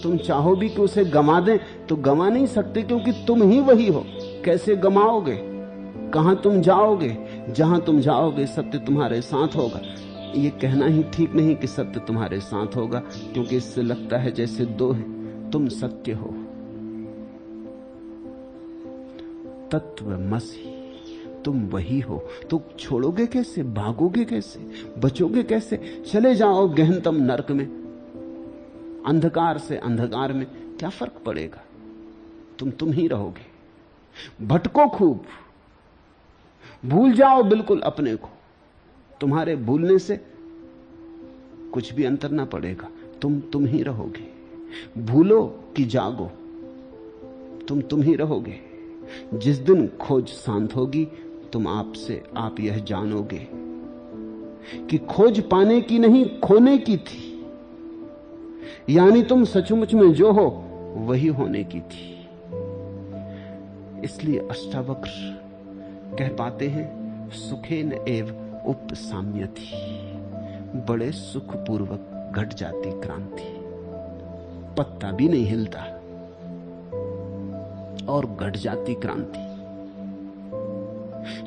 B: तुम चाहो भी कि उसे गंवा दें तो गंवा नहीं सकते, क्योंकि तुम ही वही हो। कैसे गंवाओगे? कहां तुम जाओगे? जहां तुम जाओगे सत्य तुम्हारे साथ होगा। ये कहना ही ठीक नहीं कि सत्य तुम्हारे साथ होगा, क्योंकि इससे लगता है जैसे दो हैं। तुम सत्य हो, तत्वमसि, तुम वही हो। तो छोड़ोगे कैसे? भागोगे कैसे? बचोगे कैसे? चले जाओ गहनतम नरक में, अंधकार से अंधकार में, क्या फर्क पड़ेगा? तुम ही रहोगे। भटको खूब, भूल जाओ बिल्कुल अपने को। तुम्हारे भूलने से कुछ भी अंतर ना पड़ेगा। तुम ही रहोगे। भूलो कि जागो, तुम ही रहोगे। जिस दिन खोज शांत होगी तुम आपसे आप यह जानोगे कि खोज पाने की नहीं खोने की थी, यानी तुम सचमुच में जो हो वही होने की थी। इसलिए अष्टावक्र कह पाते हैं सुखेन एव उपसाम्यति, बड़े सुखपूर्वक घट जाती क्रांति। पत्ता भी नहीं हिलता और घट जाती क्रांति।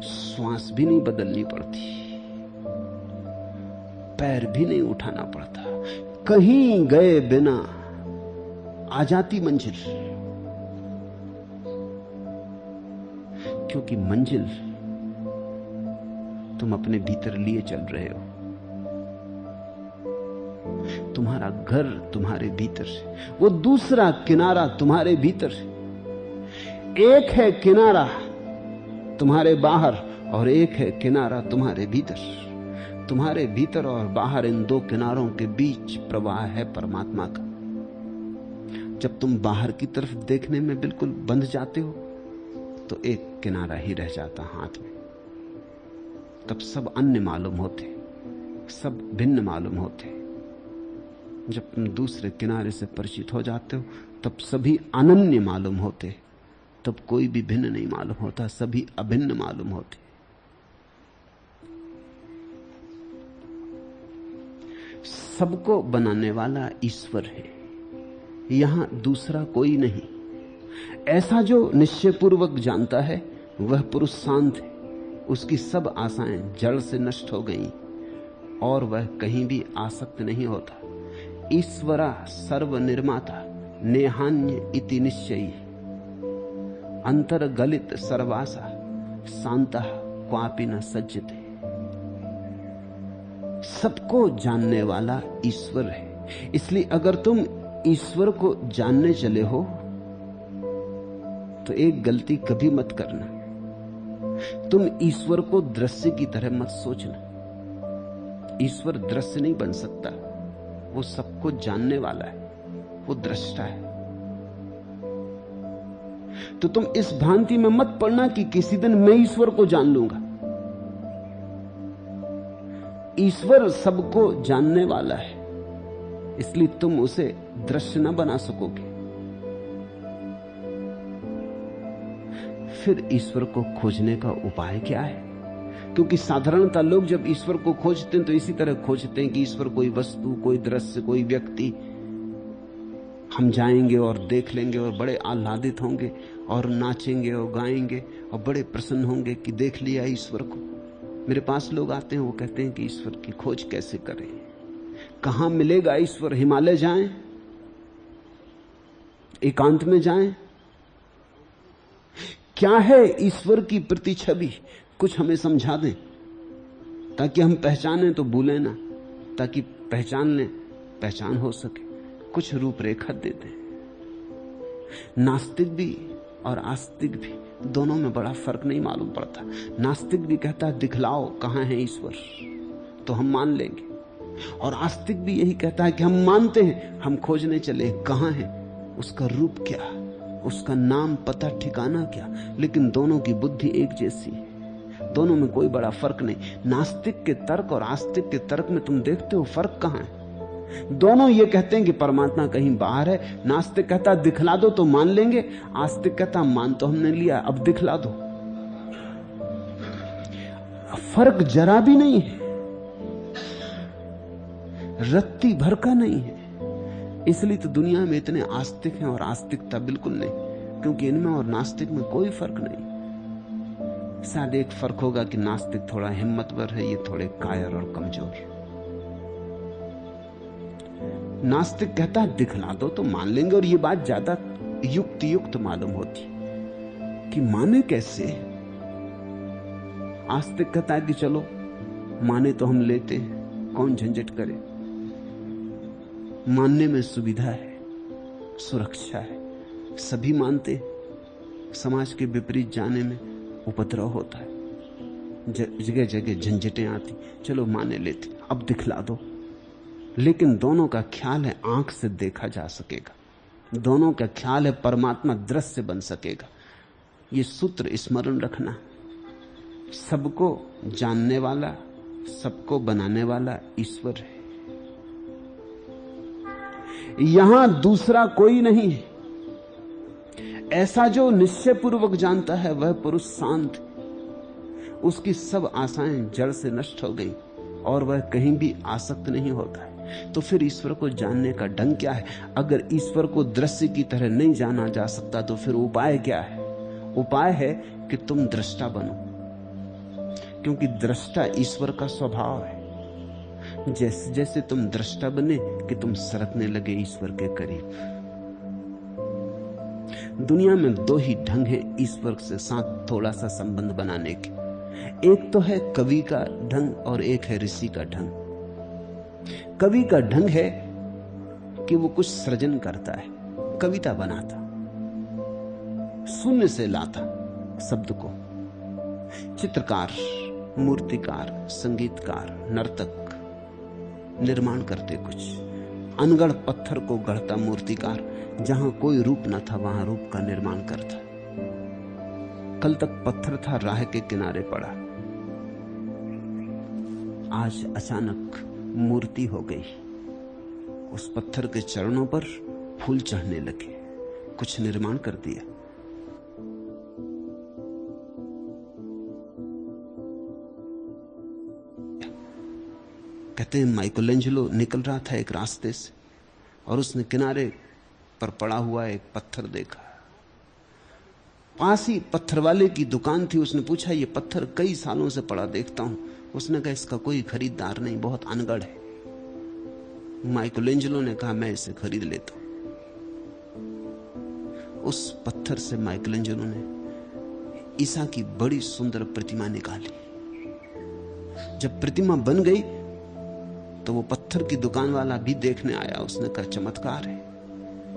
B: श्वास भी नहीं बदलनी पड़ती, पैर भी नहीं उठाना पड़ता, कहीं गए बिना आ जाती मंजिल। क्योंकि मंजिल तुम अपने भीतर लिए चल रहे हो। तुम्हारा घर तुम्हारे भीतर है, वो दूसरा किनारा तुम्हारे भीतर है। एक है किनारा तुम्हारे बाहर और एक है किनारा तुम्हारे भीतर। तुम्हारे भीतर और बाहर, इन दो किनारों के बीच प्रवाह है परमात्मा का। जब तुम बाहर की तरफ देखने में बिल्कुल बंध जाते हो तो एक किनारा ही रह जाता हाथ में। तब सब अन्य मालूम होते, सब भिन्न मालूम होते। जब तुम दूसरे किनारे से परिचित हो जाते हो तब सभी अनन्य मालूम होते। तब कोई भी भिन्न नहीं मालूम होता, सभी अभिन्न मालूम होते। सबको बनाने वाला ईश्वर है, यहां दूसरा कोई नहीं। ऐसा जो निश्चयपूर्वक जानता है वह पुरुष शांत है। उसकी सब आशाएं जड़ से नष्ट हो गई और वह कहीं भी आसक्त नहीं होता। ईश्वरा सर्व निर्माता नेहान्य इति निश्चयी अंतर्गलित सर्वासा शांता क्वापि न सज्जते। सबको जानने वाला ईश्वर है, इसलिए अगर तुम ईश्वर को जानने चले हो तो एक गलती कभी मत करना, तुम ईश्वर को दृश्य की तरह मत सोचना। ईश्वर दृश्य नहीं बन सकता, वो सबको जानने वाला है, वो दृष्टा है। तो तुम इस भ्रांति में मत पड़ना कि किसी दिन मैं ईश्वर को जान लूंगा। ईश्वर सबको जानने वाला है, इसलिए तुम उसे दृश्य न बना सकोगे। फिर ईश्वर को खोजने का उपाय क्या है? क्योंकि साधारणतः लोग जब ईश्वर को खोजते हैं तो इसी तरह खोजते हैं कि ईश्वर कोई वस्तु, कोई दृश्य, कोई व्यक्ति, हम जाएंगे और देख लेंगे और बड़े आह्लादित होंगे और नाचेंगे और गाएंगे और बड़े प्रसन्न होंगे कि देख लिया ईश्वर को। मेरे पास लोग आते हैं, वो कहते हैं कि ईश्वर की खोज कैसे करें, कहां मिलेगा ईश्वर? हिमालय जाएं, एकांत में जाएं? क्या है ईश्वर की प्रतिछवि? कुछ हमें समझा दें ताकि हम पहचानें तो भूलें ना, ताकि पहचान लें, पहचान हो सके। कुछ रूपरेखा दे दें। नास्तिक भी और आस्तिक भी, दोनों में बड़ा फर्क नहीं मालूम पड़ता। नास्तिक भी कहता है दिखलाओ कहां है ईश्वर, तो हम मान लेंगे, और आस्तिक भी यही कहता है कि हम मानते हैं, हम खोजने चले कहां है, उसका रूप क्या, उसका नाम पता ठिकाना क्या। लेकिन दोनों की बुद्धि एक जैसी है, दोनों में कोई बड़ा फर्क नहीं। नास्तिक के तर्क और आस्तिक के तर्क में तुम देखते हो फर्क कहां है? दोनों ये कहते हैं कि परमात्मा कहीं बाहर है। नास्तिक कहता दिखला दो तो मान लेंगे, आस्तिक कहता मान तो हमने लिया, अब दिखला दो। फर्क जरा भी नहीं है, रत्ती भर का नहीं है। इसलिए तो दुनिया में इतने आस्तिक हैं और आस्तिकता बिल्कुल नहीं, क्योंकि इनमें और नास्तिक में कोई फर्क नहीं। शायद एक फर्क होगा कि नास्तिक थोड़ा हिम्मतवर है, ये थोड़े कायर और कमजोर। नास्तिक कहता है दिखला दो तो मान लेंगे, और ये बात ज्यादा युक्त मालूम होती कि माने कैसे। आस्तिक कहता है कि चलो माने तो हम लेते हैं, कौन झंझट करे। मानने में सुविधा है, सुरक्षा है, सभी मानते। समाज के विपरीत जाने में उपद्रव होता है, जगह जगह झंझटें आती, चलो माने लेते, अब दिखला दो। लेकिन दोनों का ख्याल है आंख से देखा जा सकेगा, दोनों का ख्याल है परमात्मा दृश्य बन सकेगा। ये सूत्र स्मरण रखना। सबको जानने वाला, सबको बनाने वाला ईश्वर है, यहां दूसरा कोई नहीं है। ऐसा जो निश्चय पूर्वक जानता है वह पुरुष शांत, उसकी सब आशाएं जड़ से नष्ट हो गई और वह कहीं भी आसक्त नहीं होता है। तो फिर ईश्वर को जानने का ढंग क्या है? अगर ईश्वर को दृश्य की तरह नहीं जाना जा सकता तो फिर उपाय क्या है? उपाय है कि तुम दृष्टा बनो, क्योंकि दृष्टा ईश्वर का स्वभाव है। जैसे जैसे तुम दृष्टा बने कि तुम सरकने लगे ईश्वर के करीब। दुनिया में दो ही ढंग है ईश्वर के साथ थोड़ा सा संबंध बनाने के। एक तो है कवि का ढंग और एक है ऋषि का ढंग। कवि का ढंग है कि वो कुछ सृजन करता है, कविता बनाता, शून्य से लाता शब्द को। चित्रकार, मूर्तिकार, संगीतकार, नर्तक निर्माण करते कुछ। अनगढ़ पत्थर को गढ़ता मूर्तिकार, जहां कोई रूप न था वहां रूप का निर्माण करता। कल तक पत्थर था, राह के किनारे पड़ा, आज अचानक मूर्ति हो गई। उस पत्थर के चरणों पर फूल चढ़ने लगे, कुछ निर्माण कर दिया। कहते हैं माइकलएंजेलो निकल रहा था एक रास्ते से और उसने किनारे पर पड़ा हुआ एक पत्थर देखा। पास ही पत्थर वाले की दुकान थी। उसने पूछा, ये पत्थर कई सालों से पड़ा देखता हूं। उसने कहा, इसका कोई खरीदार नहीं, बहुत अनगढ़ है। माइकलेंजेलो ने कहा मैं इसे खरीद लेता हूं। उस पत्थर से माइकलेंजेलो ने ईसा की बड़ी सुंदर प्रतिमा निकाली। जब प्रतिमा बन गई तो वो पत्थर की दुकान वाला भी देखने आया। उसने कहा चमत्कार है,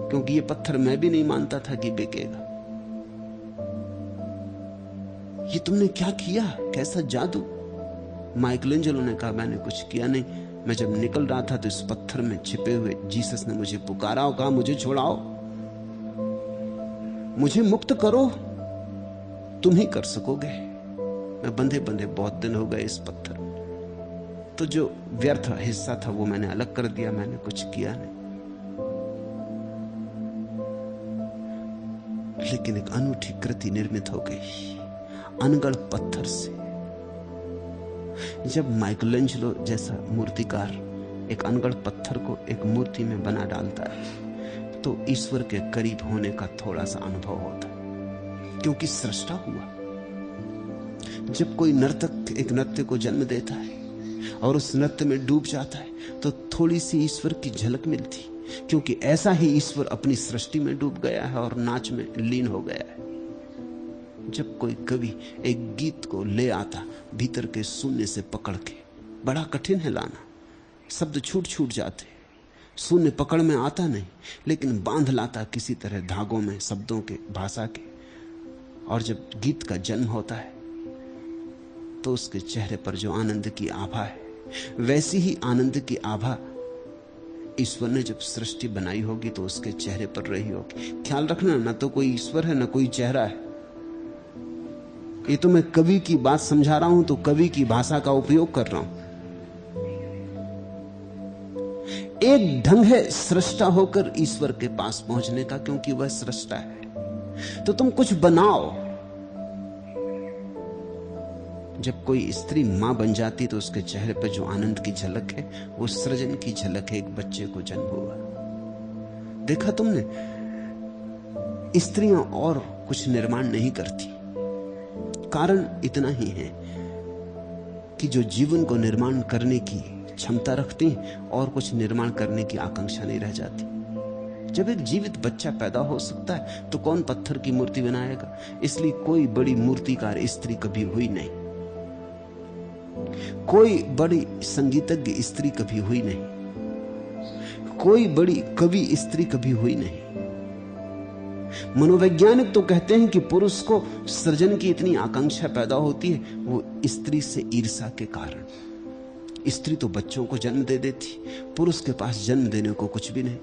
B: क्योंकि ये पत्थर मैं भी नहीं मानता था कि बिकेगा। ये तुमने क्या किया, कैसा जादू? माइकलेंजेलो ने कहा मैंने कुछ किया नहीं, मैं जब निकल रहा था तो इस पत्थर में छिपे हुए जीसस ने मुझे पुकारा और कहा मुझे छोड़ाओ, मुझे मुक्त करो, तुम ही कर सकोगे। मैं बंधे बंधे बहुत दिन हो गए इस पत्थर में, तो जो व्यर्थ हिस्सा था वो मैंने अलग कर दिया, मैंने कुछ किया नहीं। लेकिन एक अनूठी कृति निर्मित हो गई अनगढ़ पत्थर से। जब माइकलेंजेलो जैसा मूर्तिकार एक अनगढ़ पत्थर को एक मूर्ति में बना डालता है तो ईश्वर के करीब होने का थोड़ा सा अनुभव होता है, क्योंकि सृष्टा हुआ। जब कोई नर्तक एक नृत्य को जन्म देता है और उस नृत्य में डूब जाता है तो थोड़ी सी ईश्वर की झलक मिलती, क्योंकि ऐसा ही ईश्वर अपनी सृष्टि में डूब गया है और नाच में लीन हो गया है। जब कोई कवि एक गीत को ले आता भीतर के शून्य से पकड़ के, बड़ा कठिन है लाना, शब्द छूट छूट जाते, शून्य पकड़ में आता नहीं, लेकिन बांध लाता किसी तरह धागों में शब्दों के, भाषा के। और जब गीत का जन्म होता है तो उसके चेहरे पर जो आनंद की आभा है, वैसी ही आनंद की आभा ईश्वर ने जब सृष्टि बनाई होगी तो उसके चेहरे पर रही होगी। ख्याल रखना, ना तो कोई ईश्वर है ना कोई चेहरा है। ये तो मैं कवि की बात समझा रहा हूं तो कवि की भाषा का उपयोग कर रहा हूं। एक ढंग है सृष्टा होकर ईश्वर के पास पहुंचने का, क्योंकि वह सृष्टा है। तो तुम कुछ बनाओ। जब कोई स्त्री मां बन जाती तो उसके चेहरे पर जो आनंद की झलक है वो सृजन की झलक है, एक बच्चे को जन्म हुआ। देखा तुमने, स्त्रियां और कुछ निर्माण नहीं करती। कारण इतना ही है कि जो जीवन को निर्माण करने की क्षमता रखती हैं और कुछ निर्माण करने की आकांक्षा नहीं रह जाती। जब एक जीवित बच्चा पैदा हो सकता है तो कौन पत्थर की मूर्ति बनाएगा? इसलिए कोई बड़ी मूर्तिकार स्त्री कभी हुई नहीं, कोई बड़ी संगीतज्ञ स्त्री कभी हुई नहीं, कोई बड़ी कवि स्त्री कभी हुई नहीं। मनोवैज्ञानिक तो कहते हैं कि पुरुष को सृजन की इतनी आकांक्षा पैदा होती है वो स्त्री से ईर्ष्या के कारण। स्त्री तो बच्चों को जन्म दे देती, पुरुष के पास जन्म देने को कुछ भी नहीं,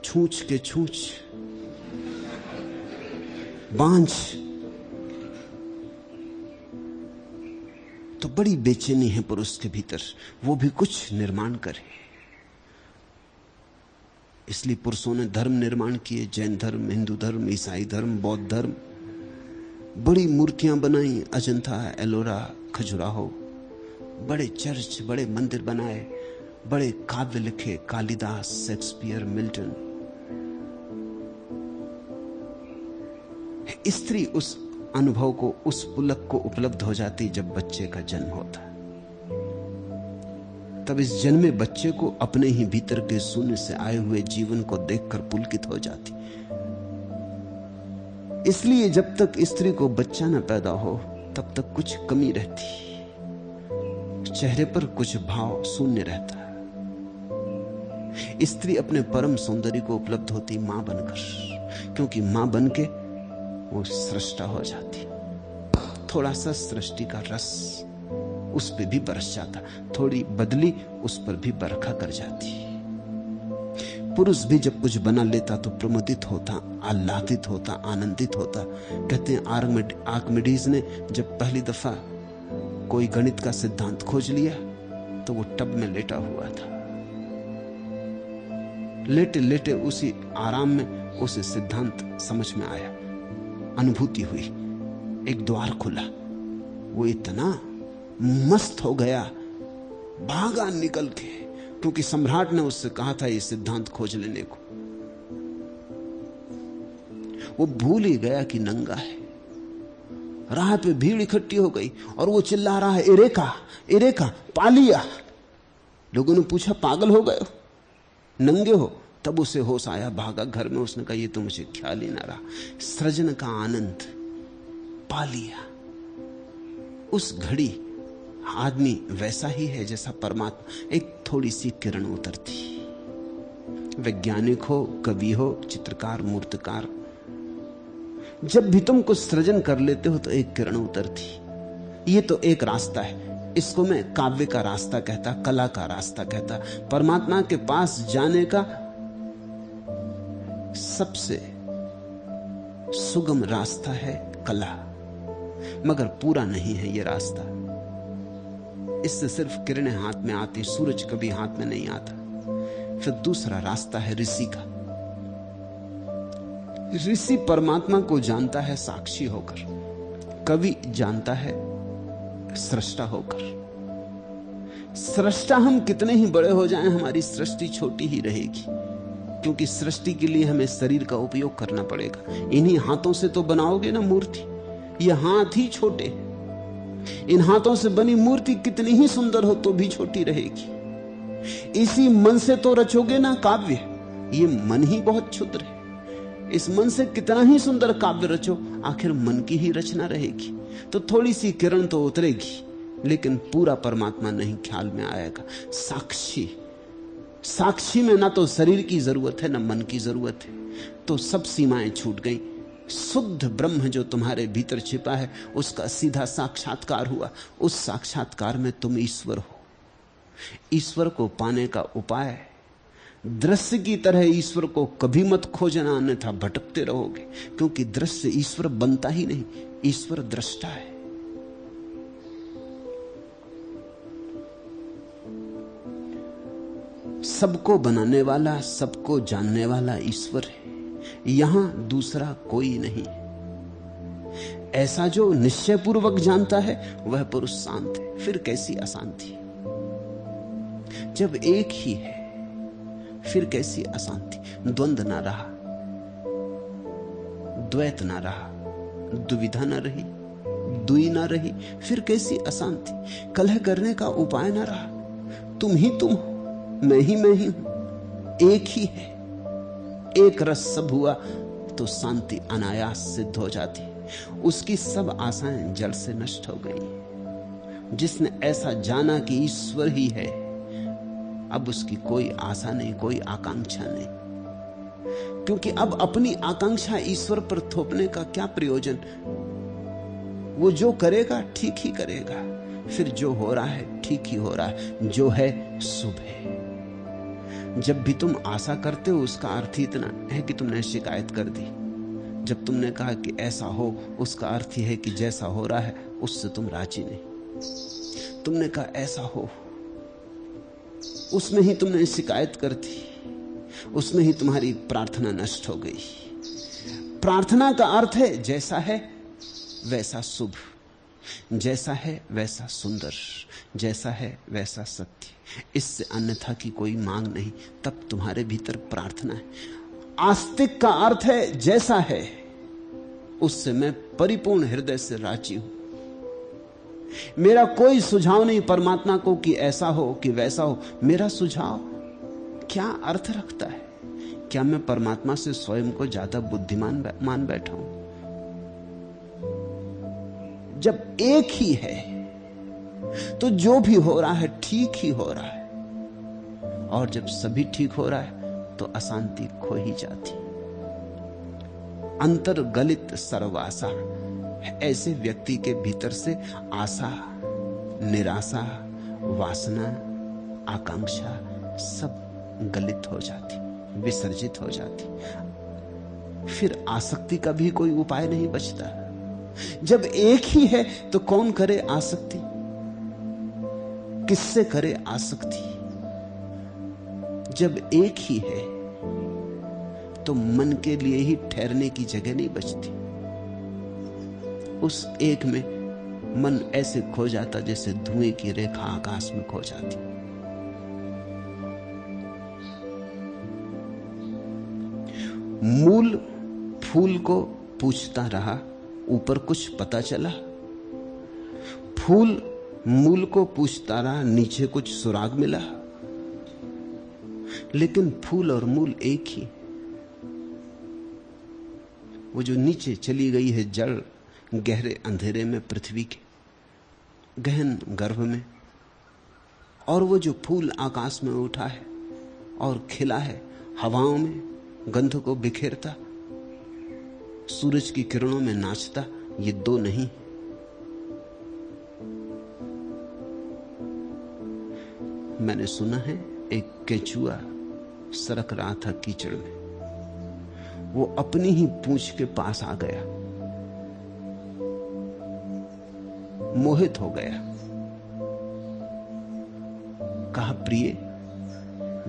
B: छूछ के छूछ, बांझ। तो बड़ी बेचैनी है पुरुष के भीतर, वो भी कुछ निर्माण करे। इसलिए पुरुषों ने धर्म निर्माण किए, जैन धर्म, हिंदू धर्म, ईसाई धर्म, बौद्ध धर्म। बड़ी मूर्तियां बनाई, अजंता, एलोरा, खजुराहो। बड़े चर्च, बड़े मंदिर बनाए, बड़े काव्य लिखे, कालिदास, शेक्सपियर, मिल्टन। स्त्री उस अनुभव को, उस पुलक को उपलब्ध हो जाती जब बच्चे का जन्म होता। तब इस जन्मे बच्चे को अपने ही भीतर के शून्य से आए हुए जीवन को देखकर पुलकित हो जाती। इसलिए जब तक स्त्री को बच्चा न पैदा हो तब तक कुछ कमी रहती, चेहरे पर कुछ भाव शून्य रहता। स्त्री अपने परम सौंदर्य को उपलब्ध होती मां बनकर, क्योंकि मां बनके वो सृष्टा हो जाती। थोड़ा सा सृष्टि का रस उस पे भी बरस जाता, थोड़ी बदली उस पर भी बरखा कर जाती। पुरुष भी जब कुछ बना लेता तो प्रमुदित होता, आह्लादित होता, आनंदित होता। कहते हैं आर्किमिडीज ने जब पहली दफा कोई गणित का सिद्धांत खोज लिया तो वो टब में लेटा हुआ था। लेटे लेटे उसी आराम में उसे सिद्धांत समझ में आया, अनुभूति हुई, एक द्वार खुला। वो इतना मस्त हो गया, भागा निकल के, क्योंकि सम्राट ने उससे कहा था ये सिद्धांत खोज लेने को। वो भूल ही गया कि नंगा है। राह पे भीड़ इकट्ठी हो गई और वो चिल्ला रहा है, एरेका, एरेका, पा लिया। लोगों ने पूछा, पागल हो गए? नंगे हो तब उसे होश आया, भागा घर में। उसने कहा ये तो मुझे ख्याल ही ना रहा। सृजन का आनंद पा लिया। उस घड़ी आदमी वैसा ही है जैसा परमात्मा। एक थोड़ी सी किरण उतरती। वैज्ञानिक हो, कवि हो, चित्रकार, मूर्तिकार, जब भी तुम कुछ सृजन कर लेते हो तो एक किरण उतरती। ये तो एक रास्ता है। इसको मैं काव्य का रास्ता कहता, कला का रास्ता कहता। परमात्मा के पास जाने का सबसे सुगम रास्ता है कला, मगर पूरा नहीं है ये रास्ता। इससे सिर्फ किरणें हाथ में आती, सूरज कभी हाथ में नहीं आता। फिर दूसरा रास्ता है ऋषि का। ऋषि परमात्मा को जानता है साक्षी होकर, कवि जानता है सृष्टा होकर। सृष्टा हम कितने ही बड़े हो जाएं, हमारी सृष्टि छोटी ही रहेगी, क्योंकि सृष्टि के लिए हमें शरीर का उपयोग करना पड़ेगा। इन्हीं हाथों से तो बनाओगे ना मूर्ति, ये हाथ ही छोटे। इन हाथों से बनी मूर्ति कितनी ही सुंदर हो तो भी छोटी रहेगी। इसी मन से तो रचोगे ना काव्य, ये मन ही बहुत क्षुद्र है। इस मन से कितना ही सुंदर काव्य रचो, आखिर मन की ही रचना रहेगी। तो थोड़ी सी किरण तो उतरेगी, लेकिन पूरा परमात्मा नहीं ख्याल में आएगा। साक्षी, साक्षी में ना तो शरीर की जरूरत है ना मन की जरूरत है, तो सब सीमाएं छूट गई। शुद्ध ब्रह्म जो तुम्हारे भीतर छिपा है उसका सीधा साक्षात्कार हुआ। उस साक्षात्कार में तुम ईश्वर हो। ईश्वर को पाने का उपाय दृश्य की तरह ईश्वर को कभी मत खोजना, अन्यथा भटकते रहोगे, क्योंकि दृश्य ईश्वर बनता ही नहीं, ईश्वर दृष्टा है। सबको बनाने वाला, सबको जानने वाला ईश्वर है, यहां दूसरा कोई नहीं। ऐसा जो निश्चय पूर्वक जानता है वह पुरुष शांत है। फिर कैसी अशांति? जब एक ही है फिर कैसी अशांति? द्वंद्व ना रहा, द्वैत ना रहा, दुविधा ना रही, दुई ना रही, फिर कैसी अशांति? कलह करने का उपाय ना रहा। तुम ही तुम हो, मैं ही हूं, एक ही है। एक रस सब हुआ तो शांति अनायास सिद्ध हो जाती। उसकी सब आशाएं जड़ से नष्ट हो गई। जिसने ऐसा जाना कि ईश्वर ही है, अब उसकी कोई आशा नहीं, कोई आकांक्षा नहीं, क्योंकि अब अपनी आकांक्षा ईश्वर पर थोपने का क्या प्रयोजन? वो जो करेगा ठीक ही करेगा। फिर जो हो रहा है ठीक ही हो रहा है, जो है शुभ है। जब भी तुम आशा करते हो उसका अर्थ इतना है कि तुमने शिकायत कर दी। जब तुमने कहा कि ऐसा हो, उसका अर्थ यह है कि जैसा हो रहा है उससे तुम राजी नहीं। तुमने कहा ऐसा हो, उसमें ही तुमने शिकायत कर दी, उसमें ही तुम्हारी प्रार्थना नष्ट हो गई। प्रार्थना का अर्थ है जैसा है वैसा शुभ, जैसा है वैसा सुंदर, जैसा है वैसा सत्य। इससे अन्यथा की कोई मांग नहीं। तब तुम्हारे भीतर प्रार्थना है। आस्तिक का अर्थ है जैसा है उससे मैं परिपूर्ण हृदय से राजी हूं। मेरा कोई सुझाव नहीं परमात्मा को कि ऐसा हो कि वैसा हो। मेरा सुझाव क्या अर्थ रखता है? क्या मैं परमात्मा से स्वयं को ज्यादा बुद्धिमान मान बैठा हूं? जब एक ही है तो जो भी हो रहा है ठीक ही हो रहा है, और जब सभी ठीक हो रहा है तो अशांति खो ही जाती। अंतर्गलित सर्वासा, ऐसे व्यक्ति के भीतर से आशा, निराशा, वासना, आकांक्षा सब गलित हो जाती, विसर्जित हो जाती। फिर आसक्ति का भी कोई उपाय नहीं बचता। जब एक ही है तो कौन करे आसक्ति? किससे करे आसक्ति? जब एक ही है तो मन के लिए ही ठहरने की जगह नहीं बचती। उस एक में मन ऐसे खो जाता जैसे धुएं की रेखा आकाश में खो जाती। मूल फूल को पूछता रहा, ऊपर कुछ पता चला? फूल मूल को पूछता रहा, नीचे कुछ सुराग मिला? लेकिन फूल और मूल एक ही। वो जो नीचे चली गई है जड़ गहरे अंधेरे में, पृथ्वी के गहन गर्भ में, और वो जो फूल आकाश में उठा है और खिला है हवाओं में, गंध को बिखेरता, सूरज की किरणों में नाचता, ये दो नहीं। मैंने सुना है एक केचुआ सरक रहा था कीचड़ में, वो अपनी ही पूंछ के पास आ गया, मोहित हो गया, कहा प्रिय,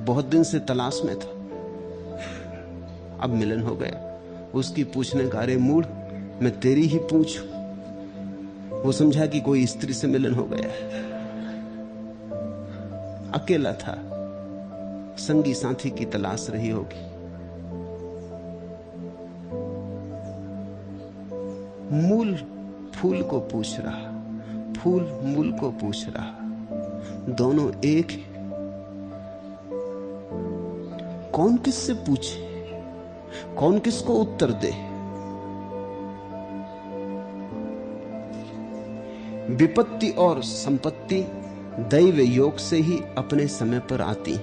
B: बहुत दिन से तलाश में था, अब मिलन हो गया। उसकी पूछने का, अरे मूढ़, मैं तेरी ही पूछ हूं। वो समझा कि कोई स्त्री से मिलन हो गया। अकेला था, संगी साथी की तलाश रही होगी। मूल फूल को पूछ रहा, फूल मूल को पूछ रहा, दोनों एक है। कौन किससे पूछे, कौन किसको उत्तर दे? विपत्ति और संपत्ति दैव योग से ही अपने समय पर आती।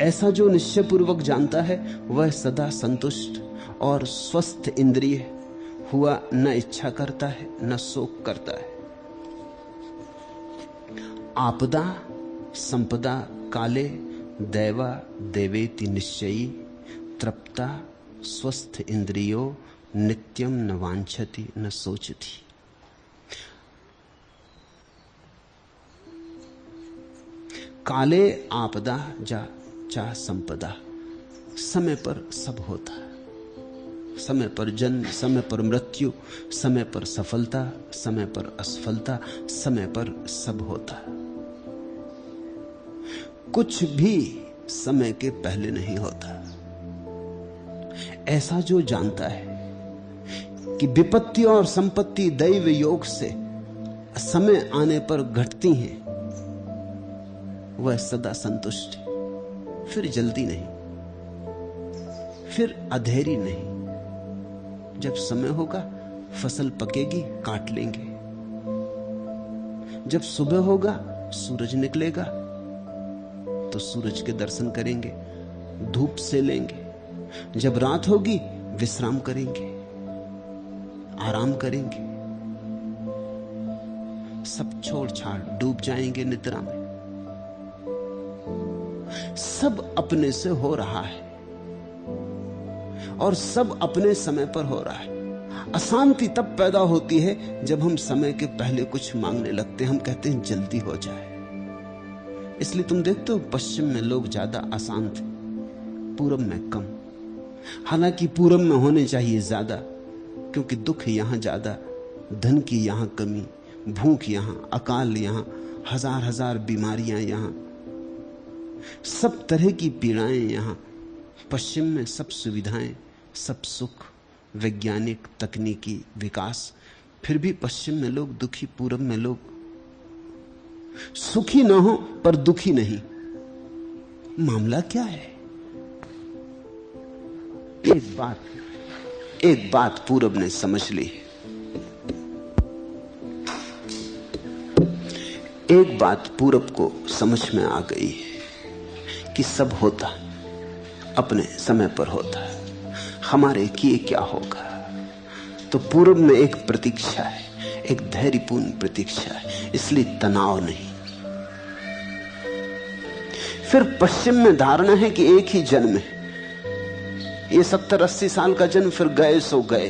B: ऐसा जो निश्चयपूर्वक जानता है वह सदा संतुष्ट और स्वस्थ इंद्रिय हुआ न इच्छा करता है न शोक करता है। आपदा संपदा काले दैवा देवेति निश्चयी तृप्ता स्वस्थ इंद्रियो नित्यम न वांछति न सोचती। काले आपदा जा चा संपदा, समय पर सब होता है। समय पर जन्म, समय पर मृत्यु, समय पर सफलता, समय पर असफलता, समय पर सब होता है। कुछ भी समय के पहले नहीं होता। ऐसा जो जानता है कि विपत्ति और संपत्ति दैव योग से समय आने पर घटती हैं, वह सदा संतुष्ट है। फिर जल्दी नहीं, फिर अधेरी नहीं। जब समय होगा फसल पकेगी, काट लेंगे। जब सुबह होगा सूरज निकलेगा तो सूरज के दर्शन करेंगे, धूप से लेंगे। जब रात होगी विश्राम करेंगे, आराम करेंगे। सब छोड़ छाड़ डूब जाएंगे निद्रा में। सब अपने से हो रहा है और सब अपने समय पर हो रहा है। अशांति तब पैदा होती है जब हम समय के पहले कुछ मांगने लगते हैं। हम कहते हैं जल्दी हो जाए। इसलिए तुम देखते हो पश्चिम में लोग ज्यादा अशांत, पूरब में कम। हालांकि पूरब में होने चाहिए ज्यादा, क्योंकि दुख यहां ज्यादा, धन की यहां कमी, भूख यहां, अकाल यहां, हजार हजार बीमारियां यहां, सब तरह की पीड़ाएं यहां। पश्चिम में सब सुविधाएं, सब सुख, वैज्ञानिक तकनीकी विकास, फिर भी पश्चिम में लोग दुखी, पूरब में लोग सुखी ना हो पर दुखी नहीं। मामला क्या है? एक बात पूरब ने समझ ली। एक बात पूरब को समझ में आ गई है कि सब होता अपने समय पर होता है, हमारे किए क्या होगा। तो पूरब में एक प्रतीक्षा है, एक धैर्यपूर्ण प्रतीक्षा है, इसलिए तनाव नहीं। फिर पश्चिम में धारणा है कि एक ही जन्म है, ये 70-80 साल का जन्म, फिर गए सो गए।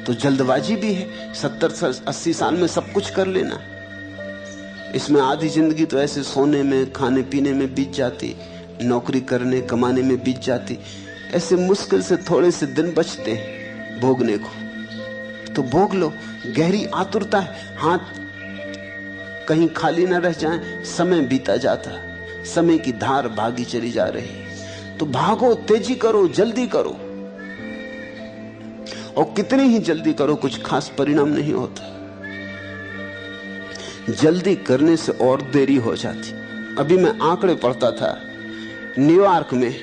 B: तो जल्दबाजी भी है, 70-80 साल में सब कुछ कर लेना। इसमें आधी जिंदगी तो ऐसे सोने में, खाने पीने में बीत जाती, नौकरी करने कमाने में बीत जाती। ऐसे मुश्किल से थोड़े से दिन बचते हैं भोगने को, तो भोग लो। गहरी आतुरता है, हाथ कहीं खाली ना रह जाए। समय बीता जाता, समय की धार भागी चली जा रही, तो भागो, तेजी करो, जल्दी करो। और कितनी ही जल्दी करो, कुछ खास परिणाम नहीं होता। जल्दी करने से और देरी हो जाती। अभी मैं आंकड़े पढ़ता था न्यूयॉर्क में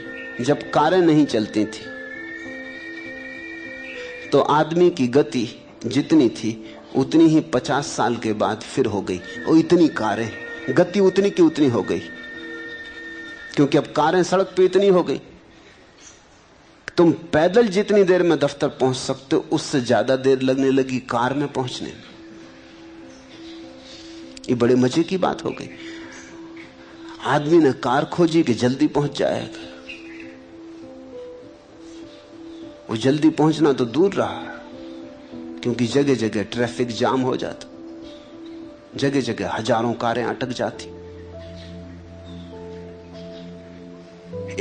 B: जब कारें नहीं चलती थी तो आदमी की गति जितनी थी उतनी ही 50 साल के बाद फिर हो गई। और इतनी कारें, गति उतनी की उतनी हो गई, क्योंकि अब कारें सड़क पे इतनी हो गई। तुम पैदल जितनी देर में दफ्तर पहुंच सकते हो उससे ज्यादा देर लगने लगी कार में पहुंचने में। ये बड़े मजे की बात हो गई। आदमी ने कार खोजी कि जल्दी पहुंच जाएगा। वो जल्दी पहुंचना तो दूर रहा, क्योंकि जगह जगह ट्रैफिक जाम हो जाता, जगह जगह हजारों कारें अटक जाती।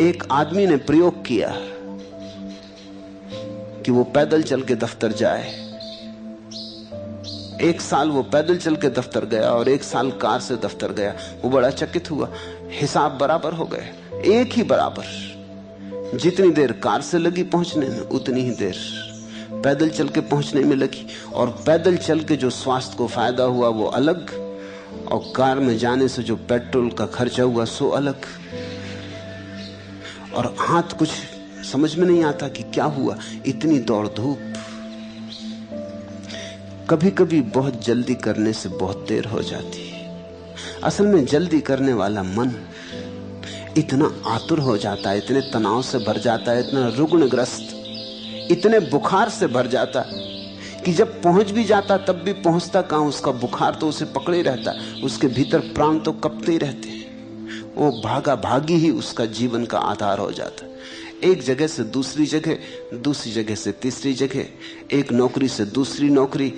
B: एक आदमी ने प्रयोग किया कि वो पैदल चल के दफ्तर जाए। 1 साल वो पैदल चल के दफ्तर गया और 1 साल कार से दफ्तर गया। वो बड़ा चकित हुआ, हिसाब बराबर हो गए, एक ही बराबर। जितनी देर कार से लगी पहुंचने में उतनी ही देर पैदल चल के पहुंचने में लगी। और पैदल चल के जो स्वास्थ्य को फायदा हुआ वो अलग, और कार में जाने से जो पेट्रोल का खर्चा हुआ सो अलग। और हाथ कुछ समझ में नहीं आता कि क्या हुआ, इतनी दौड़ धूप। कभी कभी बहुत जल्दी करने से बहुत देर हो जाती है। असल में जल्दी करने वाला मन इतना आतुर हो जाता है, इतने तनाव से भर जाता है, इतना रुग्णग्रस्त, इतने बुखार से भर जाता कि जब पहुंच भी जाता तब भी पहुंचता कहां, उसका बुखार तो उसे पकड़े रहता, उसके भीतर प्राण तो कपते ही रहते हैं। वो भागा भागी ही उसका जीवन का आधार हो जाता। एक जगह से दूसरी जगह, दूसरी जगह से तीसरी जगह, एक नौकरी से दूसरी नौकरी,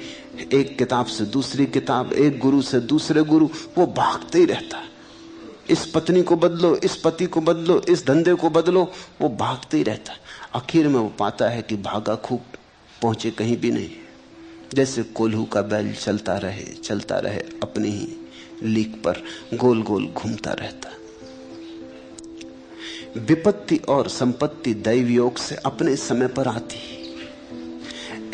B: एक किताब से दूसरी किताब, एक गुरु से दूसरे गुरु, वो भागते ही रहता। इस पत्नी को बदलो, इस पति को बदलो, इस धंधे को बदलो, वो भागते ही रहता। आखिर में वो पाता है कि भागा खूब, पहुंचे कहीं भी नहीं। जैसे कोल्हू का बैल चलता रहे अपनी ही लीक पर गोल गोल घूमता रहता। विपत्ति और संपत्ति दैव योग से अपने समय पर आती।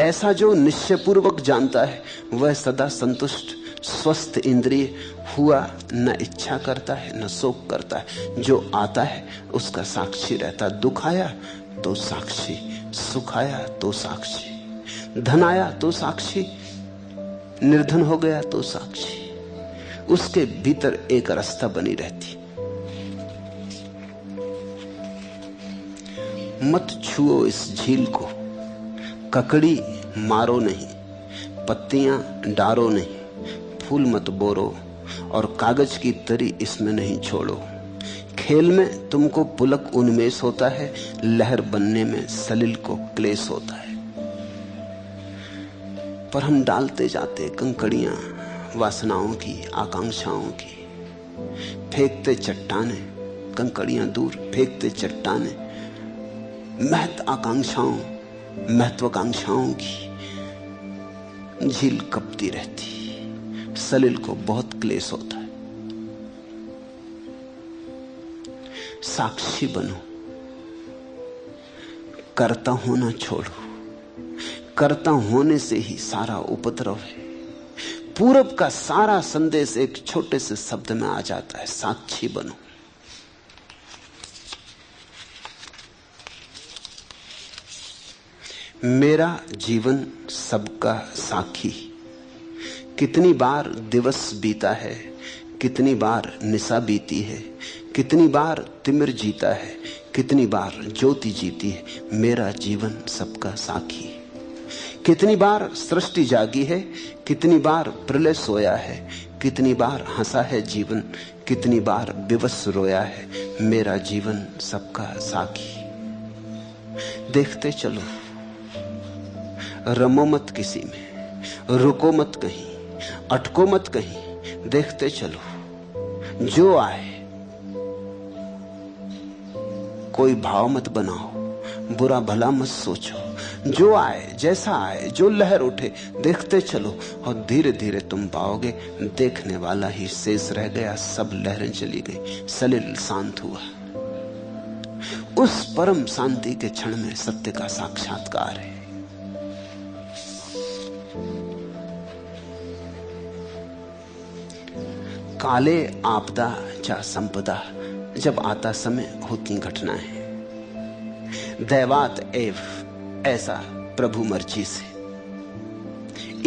B: ऐसा जो निश्चयपूर्वक जानता है वह सदा संतुष्ट स्वस्थ इंद्रिय हुआ न इच्छा करता है न शोक करता है। जो आता है उसका साक्षी रहता। दुख आया तो साक्षी, सुख आया तो साक्षी, धन आया तो साक्षी, निर्धन हो गया तो साक्षी। उसके भीतर एक रास्ता बनी रहती। मत छुओ इस झील को, ककड़ी मारो नहीं, पत्तियां डारो नहीं, फूल मत बोरो और कागज की तरी इसमें नहीं छोड़ो। खेल में तुमको पुलक उन्मेष होता है, लहर बनने में सलिल को क्लेश होता है। पर हम डालते जाते कंकड़ियां वासनाओं की, आकांक्षाओं की, फेंकते चट्टाने, कंकड़ियां दूर, फेंकते चट्टाने महत आकांक्षाओं, महत्वाकांक्षाओं की। झील कपती रहती, सलिल को बहुत क्लेश होता है। साक्षी बनो, कर्ता होना छोड़ो। कर्ता होने से ही सारा उपद्रव है। पूरब का सारा संदेश एक छोटे से शब्द में आ जाता है, साक्षी बनो। मेरा जीवन सबका साखी। कितनी बार दिवस बीता है, कितनी बार निशा बीती है, कितनी बार तिमिर जीता है, कितनी बार ज्योति जीती है। मेरा जीवन सबका साखी। कितनी बार सृष्टि जागी है, कितनी बार प्रलय सोया है, कितनी बार हंसा है जीवन, कितनी बार विवश रोया है। मेरा जीवन सबका साखी। देखते चलो, रमो मत किसी में, रुको मत कहीं, अटको मत कहीं, देखते चलो। जो आए कोई भाव मत बनाओ, बुरा भला मत सोचो। जो आए, जैसा आए, जो लहर उठे, देखते चलो। और धीरे धीरे तुम पाओगे देखने वाला ही शेष रह गया, सब लहरें चली गई, सलिल शांत हुआ। उस परम शांति के क्षण में सत्य का साक्षात्कार है। काले आपदा चा संपदा, जब आता समय होती घटनाएं। दैवात एव, ऐसा प्रभु मर्जी से।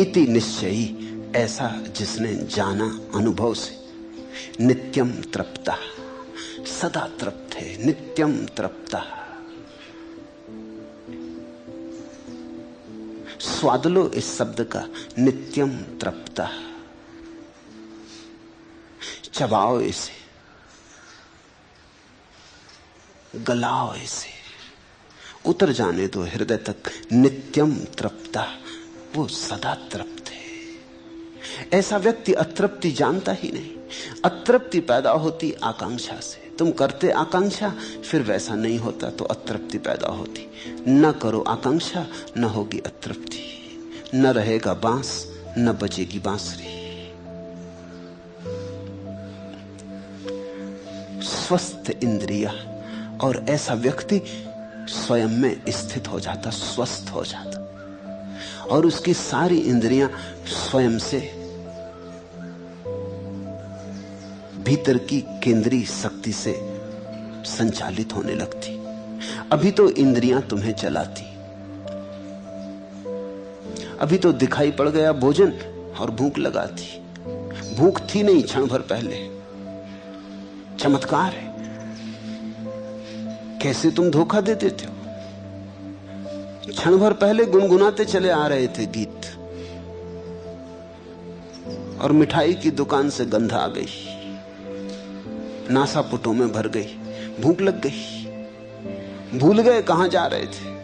B: इति निश्चयी, ऐसा जिसने जाना अनुभव से। नित्यम तृप्ता, सदा तृप्त है। नित्यम तृप्ता, स्वाद लो इस शब्द का। नित्यम तृप्ता, चबाओ इसे, गलाओ इसे, उतर जाने दो हृदय तक। नित्यम तृप्ता, वो सदा तृप्त है। ऐसा व्यक्ति अतृप्ति जानता ही नहीं। अतृप्ति पैदा होती आकांक्षा से। तुम करते आकांक्षा, फिर वैसा नहीं होता तो अतृप्ति पैदा होती। न करो आकांक्षा, न होगी अतृप्ति। न रहेगा बांस, न बजेगी बांसुरी। स्वस्थ इंद्रिया, और ऐसा व्यक्ति स्वयं में स्थित हो जाता, स्वस्थ हो जाता, और उसकी सारी इंद्रियां स्वयं से भीतर की केंद्रीय शक्ति से संचालित होने लगती। अभी तो इंद्रियां तुम्हें चलाती, अभी तो दिखाई पड़ गया भोजन और भूख लगाती। भूख थी नहीं क्षण भर पहले। चमत्कार है, कैसे तुम धोखा दे देते हो। क्षण भर पहले गुनगुनाते चले आ रहे थे गीत, और मिठाई की दुकान से गंध आ गई, नासापुटों में भर गई, भूख लग गई, भूल गए कहां जा रहे थे,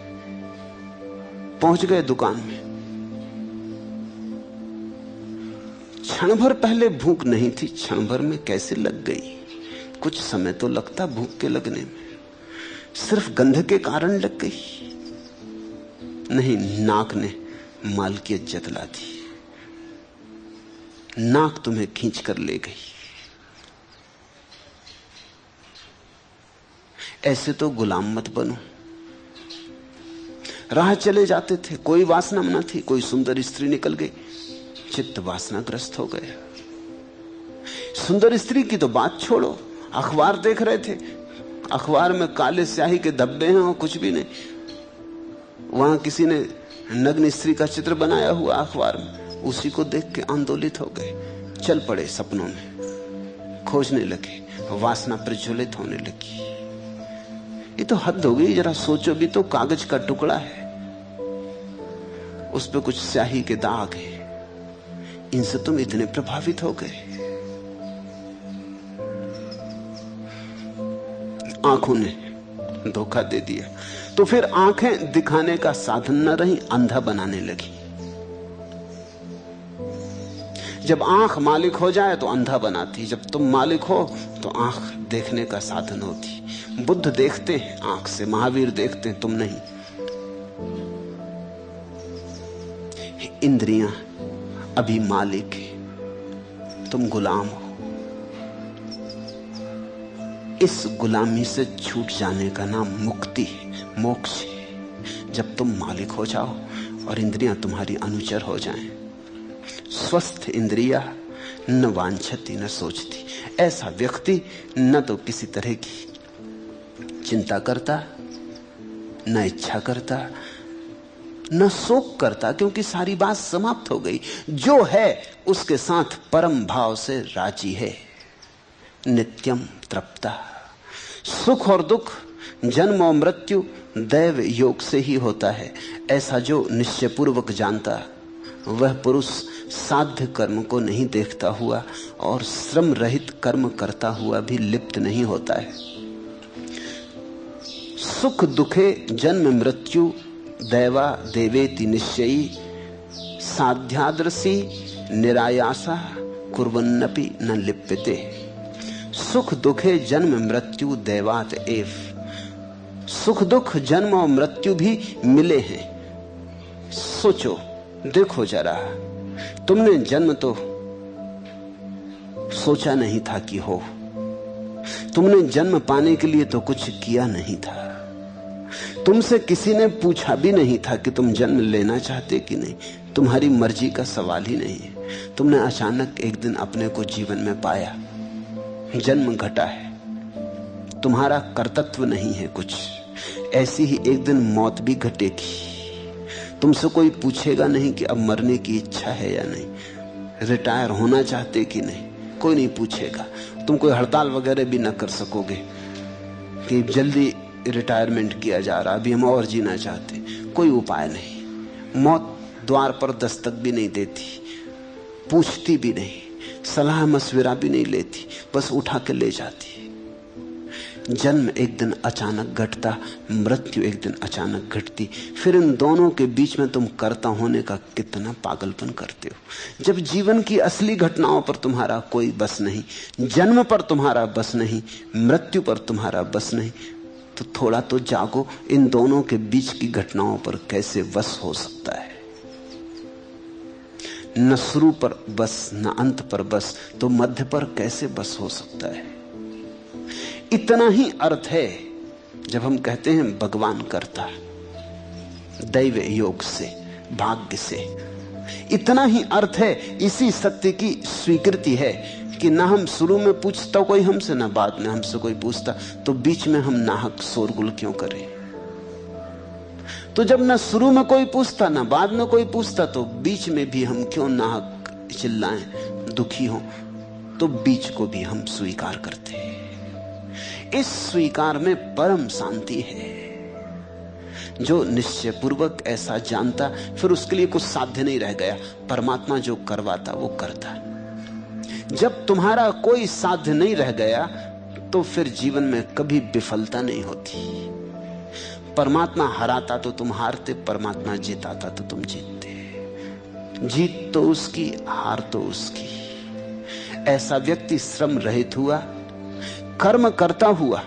B: पहुंच गए दुकान में। क्षण भर पहले भूख नहीं थी, क्षण भर में कैसे लग गई। कुछ समय तो लगता भूख के लगने में, सिर्फ गंध के कारण लग गई। नहीं, नाक ने मालकियत जतला दी, नाक तुम्हें खींच कर ले गई। ऐसे तो गुलाम मत बनो। राह चले जाते थे, कोई वासना न थी, कोई सुंदर स्त्री निकल गई, चित्त वासनाग्रस्त हो गया। सुंदर स्त्री की तो बात छोड़ो, अखबार देख रहे थे, अखबार में काले स्याही के धब्बे हैं और कुछ भी नहीं। वहां किसी ने नग्न स्त्री का चित्र बनाया हुआ अखबार में, उसी को देख के आंदोलित हो गए, चल पड़े सपनों में, खोजने लगे, वासना प्रज्वलित होने लगी। ये तो हद हो गई, जरा सोचो भी तो। कागज का टुकड़ा है, उस पे कुछ स्याही के दाग है, इनसे तुम इतने प्रभावित हो गए। आंखों ने धोखा दे दिया, तो फिर आंखें दिखाने का साधन न रही, अंधा बनाने लगी। जब आंख मालिक हो जाए तो अंधा बनाती, जब तुम मालिक हो तो आंख देखने का साधन होती। बुद्ध देखते हैं आंख से, महावीर देखते हैं, तुम नहीं। इंद्रियां अभी मालिक है, तुम गुलाम हो। इस गुलामी से छूट जाने का नाम मुक्ति है, मोक्ष है। जब तुम मालिक हो जाओ और इंद्रियां तुम्हारी अनुचर हो जाएं। स्वस्थ इंद्रिया न वांछती न सोचती। ऐसा व्यक्ति न तो किसी तरह की चिंता करता, न इच्छा करता, न शोक करता, क्योंकि सारी बात समाप्त हो गई। जो है उसके साथ परम भाव से राजी है। नित्यम तृप्ता। सुख और दुख, जन्म और मृत्यु दैव योग से ही होता है। ऐसा जो निश्चय पूर्वक जानता, वह पुरुष साध्य कर्म को नहीं देखता हुआ और श्रम रहित कर्म करता हुआ भी लिप्त नहीं होता है। सुख दुखे जन्म मृत्यु दैवा देवेति निश्चयी साध्यादृशी निरायासा कुर्वन्नपि न लिप्यते। सुख दुखे जन्म मृत्यु दैवात एव। सुख दुख जन्म और मृत्यु भी मिले हैं। सोचो, देखो जरा, तुमने जन्म तो सोचा नहीं था कि हो, तुमने जन्म पाने के लिए तो कुछ किया नहीं था, तुमसे किसी ने पूछा भी नहीं था कि तुम जन्म लेना चाहते कि नहीं। तुम्हारी मर्जी का सवाल ही नहीं है। तुमने अचानक एक दिन अपने को जीवन में पाया, जन्म घटा है, तुम्हारा कर्तव्य नहीं है कुछ। ऐसी ही एक दिन मौत भी घटेगी। तुमसे कोई पूछेगा नहीं कि अब मरने की इच्छा है या नहीं, रिटायर होना चाहते कि नहीं, कोई नहीं पूछेगा। तुम कोई हड़ताल वगैरह भी ना कर सकोगे कि जल्दी रिटायरमेंट किया जा रहा, अभी हम और जीना चाहते। कोई उपाय नहीं। मौत द्वार पर दस्तक भी नहीं देती, पूछती भी नहीं, सलाह मशविरा भी नहीं लेती, बस उठा के ले जाती। जन्म एक दिन अचानक घटता, मृत्यु एक दिन अचानक घटती। फिर इन दोनों के बीच में तुम कर्ता होने का कितना पागलपन करते हो। जब जीवन की असली घटनाओं पर तुम्हारा कोई बस नहीं, जन्म पर तुम्हारा बस नहीं, मृत्यु पर तुम्हारा बस नहीं, तो थोड़ा तो जागो। इन दोनों के बीच की घटनाओं पर कैसे बस हो सकता है? न शुरू पर बस, न अंत पर बस, तो मध्य पर कैसे बस हो सकता है? इतना ही अर्थ है जब हम कहते हैं भगवान करता, दैव योग से, भाग्य से। इतना ही अर्थ है, इसी सत्य की स्वीकृति है कि ना हम शुरू में पूछता कोई हमसे, ना बाद में हमसे कोई पूछता, तो बीच में हम नाहक शोरगुल क्यों करें? तो जब ना शुरू में कोई पूछता, ना बाद में कोई पूछता, तो बीच में भी हम क्यों नाहक चिल्लाएं, दुखी हों? तो बीच को भी हम स्वीकार करते हैं। इस स्वीकार में परम शांति है। जो निश्चय पूर्वक ऐसा जानता, फिर उसके लिए कुछ साध्य नहीं रह गया। परमात्मा जो करवाता वो करता। जब तुम्हारा कोई साध्य नहीं रह गया, तो फिर जीवन में कभी विफलता नहीं होती। परमात्मा हराता तो तुम हारते, परमात्मा जिताता तो तुम जीतते। जीत तो उसकी, हार तो उसकी। ऐसा व्यक्ति श्रम रहित हुआ, कर्म करता हुआ।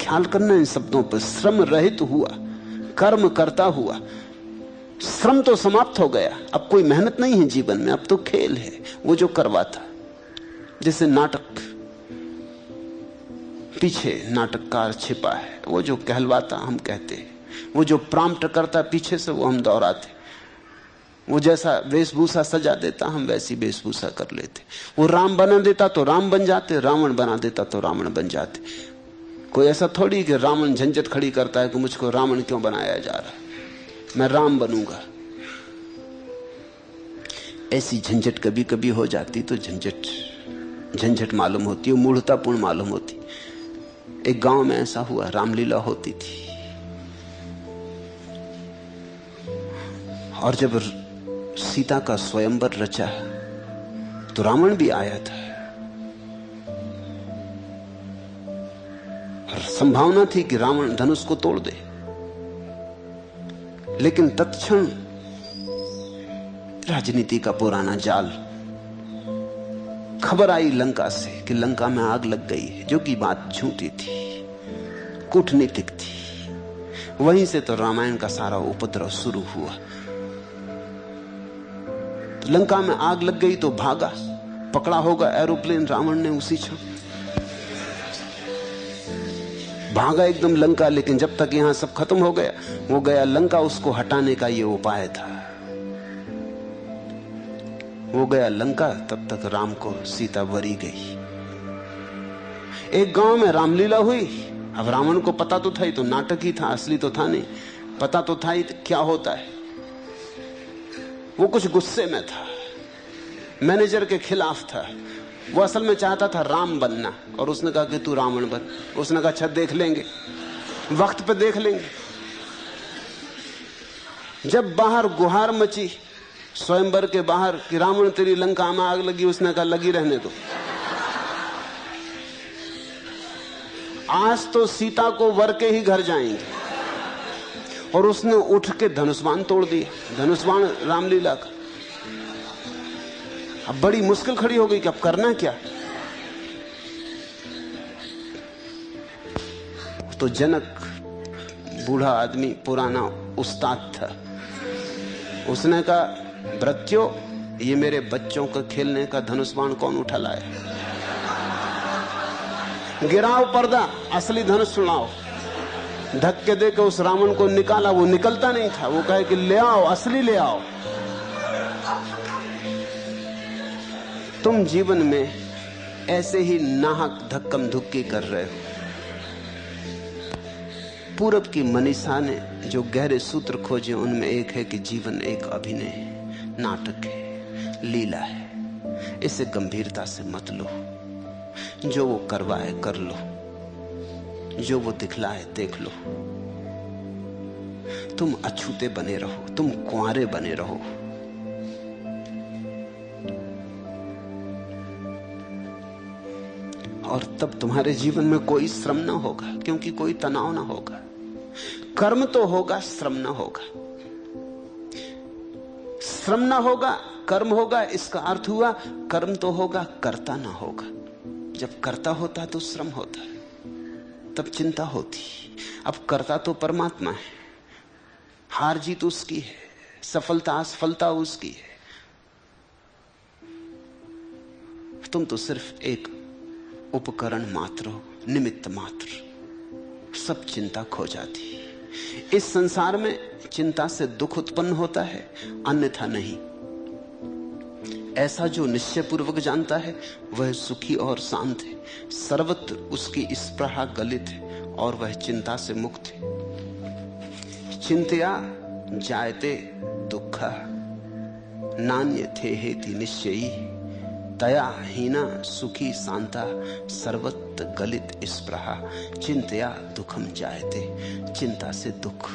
B: ख्याल करना इन शब्दों पर, श्रम रहित हुआ, कर्म करता हुआ। श्रम तो समाप्त हो गया, अब कोई मेहनत नहीं है जीवन में, अब तो खेल है। वो जो करवाता, जैसे नाटक, पीछे नाटककार छिपा है, वो जो कहलवाता हम कहते हैं, वो जो प्रांप्ट करता पीछे से, वो हम दोहराते। वो जैसा वेशभूषा सजा देता, हम वैसी वेशभूषा कर लेते। वो राम बना देता तो राम बन जाते, रावण बना देता तो रावण बन जाते। कोई ऐसा थोड़ी कि रावण झंझट खड़ी करता है कि मुझको रावण क्यों बनाया जा रहा है, मैं राम बनूंगा। ऐसी झंझट कभी कभी हो जाती तो झंझट मालूम होती है, मूढ़तापूर्ण मालूम होती। एक गांव में ऐसा हुआ, रामलीला होती थी, और जब सीता का स्वयंवर रचा तो रावण भी आया था, और संभावना थी कि रावण धनुष को तोड़ दे। लेकिन तत्क्षण राजनीति का पुराना जाल, खबर आई लंका से कि लंका में आग लग गई है, जो कि बात झूठी थी, कूटनीतिक थी। वहीं से तो रामायण का सारा उपद्रव शुरू हुआ। तो लंका में आग लग गई तो भागा, पकड़ा होगा एरोप्लेन रावण ने उसी क्षण, भागा एकदम लंका। लेकिन जब तक यहां सब खत्म हो गया, वो गया लंका, उसको हटाने का ये उपाय था। वो गया लंका, तब तक राम को सीता वरी गई। एक गांव में रामलीला हुई। अब रावण को पता तो था, ही तो नाटक ही था, असली तो था नहीं। पता तो था ही क्या होता है। वो कुछ गुस्से में था, मैनेजर के खिलाफ था। वो असल में चाहता था राम बनना, और उसने कहा कि तू रावण बन। उसने कहा अच्छा देख लेंगे, वक्त पे देख लेंगे। जब बाहर गुहार मची स्वयंवर के बाहर कि रावण तेरी लंका में आग लगी, उसने कहा लगी रहने दो, आज तो सीता को वर के ही घर जाएंगे। और उसने उठ के धनुष्बाण तोड़ दिया, धनुष्बाण रामलीला का। अब बड़ी मुश्किल खड़ी हो गई कि अब करना क्या। तो जनक बूढ़ा आदमी, पुराना उस्ताद था, उसने कहा भृत्यो, ये मेरे बच्चों का खेलने का धनुष्बाण कौन उठा लाया? गिराओ पर्दा, असली धनुष सुनाओ। धक्के देकर उस रावण को निकाला, वो निकलता नहीं था। वो कहे कि ले आओ, असली ले आओ। तुम जीवन में ऐसे ही नाहक धक्कम धुक्की कर रहे हो। पूरब की मनीषा ने जो गहरे सूत्र खोजे उनमें एक है कि जीवन एक अभिनय है, नाटक है, लीला है। इसे गंभीरता से मत लो। जो वो करवाए कर लो, जो वो दिखलाए देख लो। तुम अछूते बने रहो, तुम कुंवारे बने रहो। और तब तुम्हारे जीवन में कोई श्रम ना होगा, क्योंकि कोई तनाव ना होगा। कर्म तो होगा, श्रम ना होगा। श्रम ना होगा, कर्म होगा। इसका अर्थ हुआ कर्म तो होगा, कर्ता ना होगा। जब कर्ता होता है तो श्रम होता है, तब चिंता होती। अब कर्ता तो परमात्मा है, हार जीत उसकी है, सफलता असफलता उसकी है। तुम तो सिर्फ एक उपकरण मात्र हो, निमित्त मात्र। सब चिंता खो जाती। इस संसार में चिंता से दुख उत्पन्न होता है, अन्यथा नहीं। ऐसा जो निश्चय पूर्वक जानता है वह सुखी और शांत है, सर्वत्र उसकी स्पृहा गलित है और वह चिंता से मुक्त है। चिंतया जायते दुःखः नान्यथे हेति निश्चयी तया हीना सुखी शांता सर्वत्र गलित स्पृहा। चिंतया दुखम जायते, चिंता से दुख।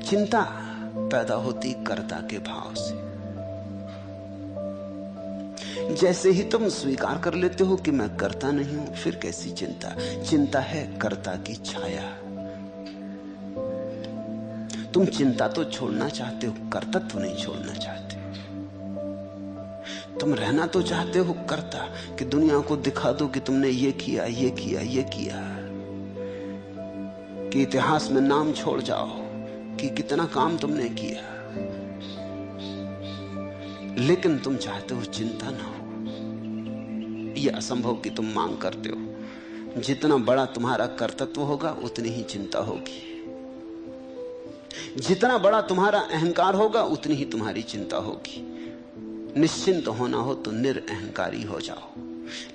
B: चिंता पैदा होती कर्ता के भाव से। जैसे ही तुम स्वीकार कर लेते हो कि मैं कर्ता नहीं हूं, फिर कैसी चिंता। चिंता है कर्ता की छाया। तुम चिंता तो छोड़ना चाहते हो, कर्तत्व नहीं छोड़ना चाहते। तुम रहना तो चाहते हो कर्ता, कि दुनिया को दिखा दो कि तुमने ये किया, ये किया, ये किया, कि इतिहास में नाम छोड़ जाओ कि कितना काम तुमने किया। लेकिन तुम चाहते हो चिंता ना हो। यह असंभव कि तुम मांग करते हो। जितना बड़ा तुम्हारा कर्तत्व होगा उतनी ही चिंता होगी। जितना बड़ा तुम्हारा अहंकार होगा उतनी ही तुम्हारी चिंता होगी। निश्चिंत होना हो तो निरअहंकारी हो जाओ।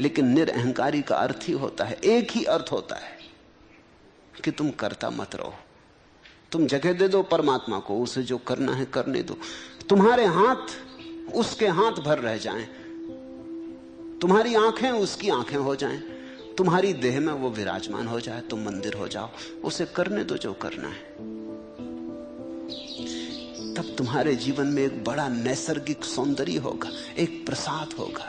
B: लेकिन निरअहंकारी का अर्थ ही होता है, एक ही अर्थ होता है कि तुम करता मत रहो। तुम जगह दे दो परमात्मा को, उसे जो करना है करने दो। तुम्हारे हाथ उसके हाथ भर रह जाएं, तुम्हारी आंखें उसकी आंखें हो जाएं, तुम्हारी देह में वो विराजमान हो जाए, तुम मंदिर हो जाओ, उसे करने दो जो करना है। तब तुम्हारे जीवन में एक बड़ा नैसर्गिक सौंदर्य होगा, एक प्रसाद होगा।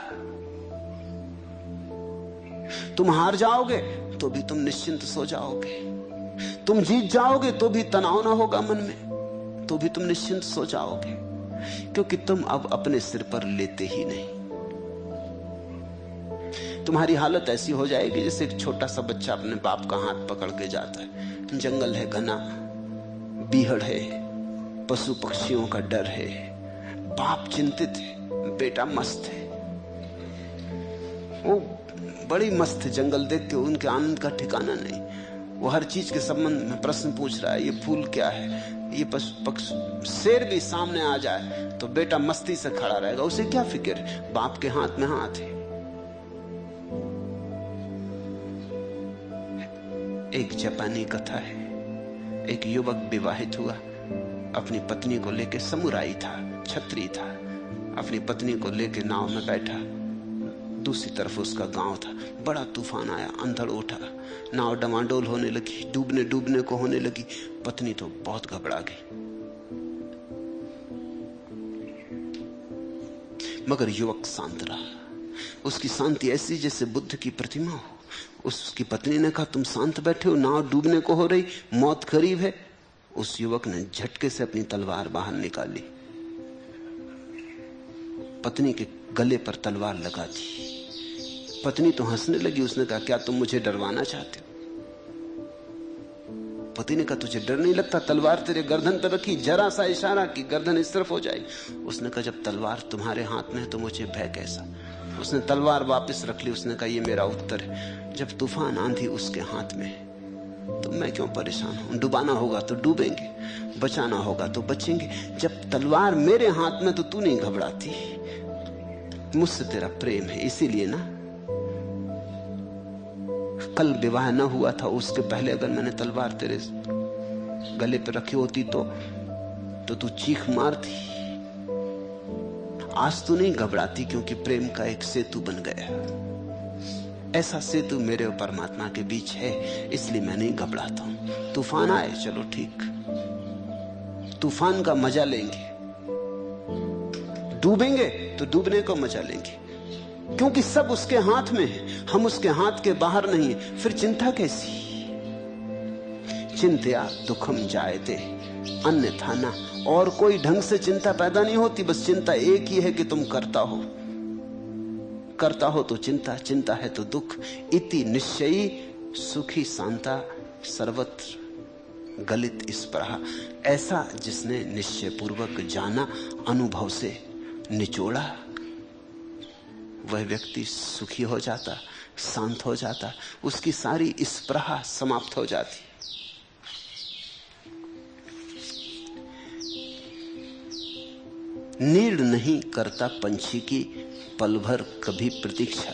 B: तुम हार जाओगे तो भी तुम निश्चिंत सो जाओगे। तुम जीत जाओगे तो भी तनाव ना होगा मन में, तो भी तुम निश्चिंत सो जाओगे, क्योंकि तुम अब अपने सिर पर लेते ही नहीं। तुम्हारी हालत ऐसी हो जाएगी जैसे एक छोटा सा बच्चा अपने बाप का हाथ पकड़ के जाता है। जंगल है घना, बीहड़ है, पशु पक्षियों का डर है, बाप चिंतित है, बेटा मस्त है। वो बड़ी मस्त है। जंगल देख के उनके आनंद का ठिकाना नहीं। वो हर चीज के संबंध में प्रश्न पूछ रहा है, ये फूल क्या है, ये पशु पक्षी। शेर भी सामने आ जाए तो बेटा मस्ती से खड़ा रहेगा, उसे क्या फिक्र है, बाप के हाथ में हाथ है। एक जापानी कथा है। एक युवक विवाहित हुआ, अपनी पत्नी को लेके, समुराई था, छत्री था, अपनी पत्नी को लेके नाव में बैठा। दूसरी तरफ उसका गांव था। बड़ा तूफान आया, अंधड़ उठा, नाव डमाडोल होने लगी, डूबने डूबने को होने लगी। पत्नी तो बहुत घबरा गई, मगर युवक शांत रहा। उसकी शांति ऐसी जैसे बुद्ध की प्रतिमा हो। उसकी पत्नी ने कहा, तुम शांत बैठे हो, नाव डूबने को हो रही, मौत करीब है। उस युवक ने झटके से अपनी तलवार बाहर निकाली, पत्नी के गले पर तलवार लगा दी। पत्नी तो हंसने लगी। उसने कहा, क्या तुम मुझे डरवाना चाहते हो? पति ने कहा, तुझे डर नहीं लगता? तलवार तेरे गर्दन पर रखी, जरा सा इशारा की, गर्दन इस तरफ हो जाएगी। उसने कहा, जब तलवार तुम्हारे हाथ में है तो मुझे भय कैसा? उसने तलवार वापस रख ली। उसने कहा, ये मेरा उत्तर है, जब तूफान आंधी उसके हाथ में है तो मैं क्यों परेशान हूं? डुबाना होगा तो डूबेंगे, बचाना होगा तो बचेंगे। जब तलवार मेरे हाथ में तो तू नहीं घबराती। मुझसे तेरा प्रेम है, इसीलिए ना। कल विवाह न हुआ था, उसके पहले अगर मैंने तलवार तेरे गले पे रखी होती तो तू चीख मारती। आज तू नहीं घबराती क्योंकि प्रेम का एक सेतु बन गया। ऐसा सेतु मेरे और परमात्मा के बीच है, इसलिए मैं नहीं घबराता हूं। तूफान आए, चलो ठीक, तूफान का मजा लेंगे। डूबेंगे तो डूबने को मजा लेंगे, क्योंकि सब उसके हाथ में है, हम उसके हाथ के बाहर नहीं। फिर चिंता कैसी? चिंत्या दुखम जायते अन्यथा ना। और कोई ढंग से चिंता पैदा नहीं होती, बस चिंता एक ही है कि तुम करता हो। करता हो तो चिंता, चिंता है तो दुख। इति निश्चयी सुखी शांता सर्वत्र गलित स्पृहा। ऐसा जिसने निश्चय पूर्वक जाना, अनुभव से निचोड़ा, वह व्यक्ति सुखी हो जाता, शांत हो जाता, उसकी सारी स्पृहा समाप्त हो जाती। नीड़ नहीं करता पंछी की पल भर कभी प्रतीक्षा।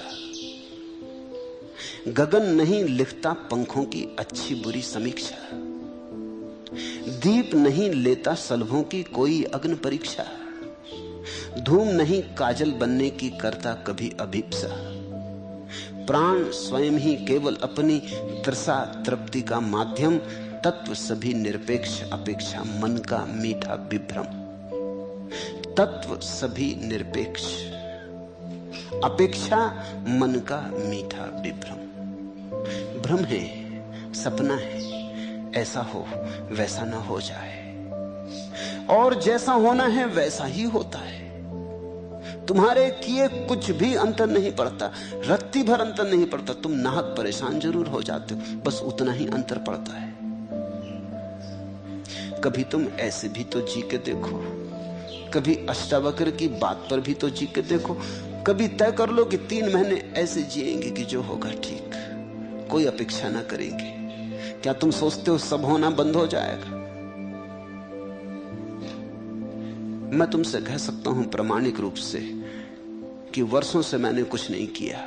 B: गगन नहीं लिखता पंखों की अच्छी बुरी समीक्षा। दीप नहीं लेता सलभों की कोई अग्नि परीक्षा। धूम नहीं काजल बनने की करता कभी अभिप्सा। प्राण स्वयं ही केवल अपनी तृषा तृप्ति का माध्यम। तत्व सभी निरपेक्ष अपेक्षा मन का मीठा विभ्रम। तत्व सभी निरपेक्ष अपेक्षा मन का मीठा विभ्रम। भ्रम है, सपना है, ऐसा हो वैसा ना हो जाए, और जैसा होना है वैसा ही होता है। तुम्हारे किए कुछ भी अंतर नहीं पड़ता, रत्ती भर अंतर नहीं पड़ता। तुम नाहक परेशान जरूर हो जाते हो, बस उतना ही अंतर पड़ता है। कभी तुम ऐसे भी तो जी के देखो, कभी अष्टावक्र की बात पर भी तो जी के देखो। कभी तय कर लो कि 3 महीने ऐसे जिएंगे कि जो होगा ठीक, कोई अपेक्षा ना करेंगे। क्या तुम सोचते हो सब होना बंद हो जाएगा? मैं तुमसे कह सकता हूं प्रामाणिक रूप से कि वर्षों से मैंने कुछ नहीं किया।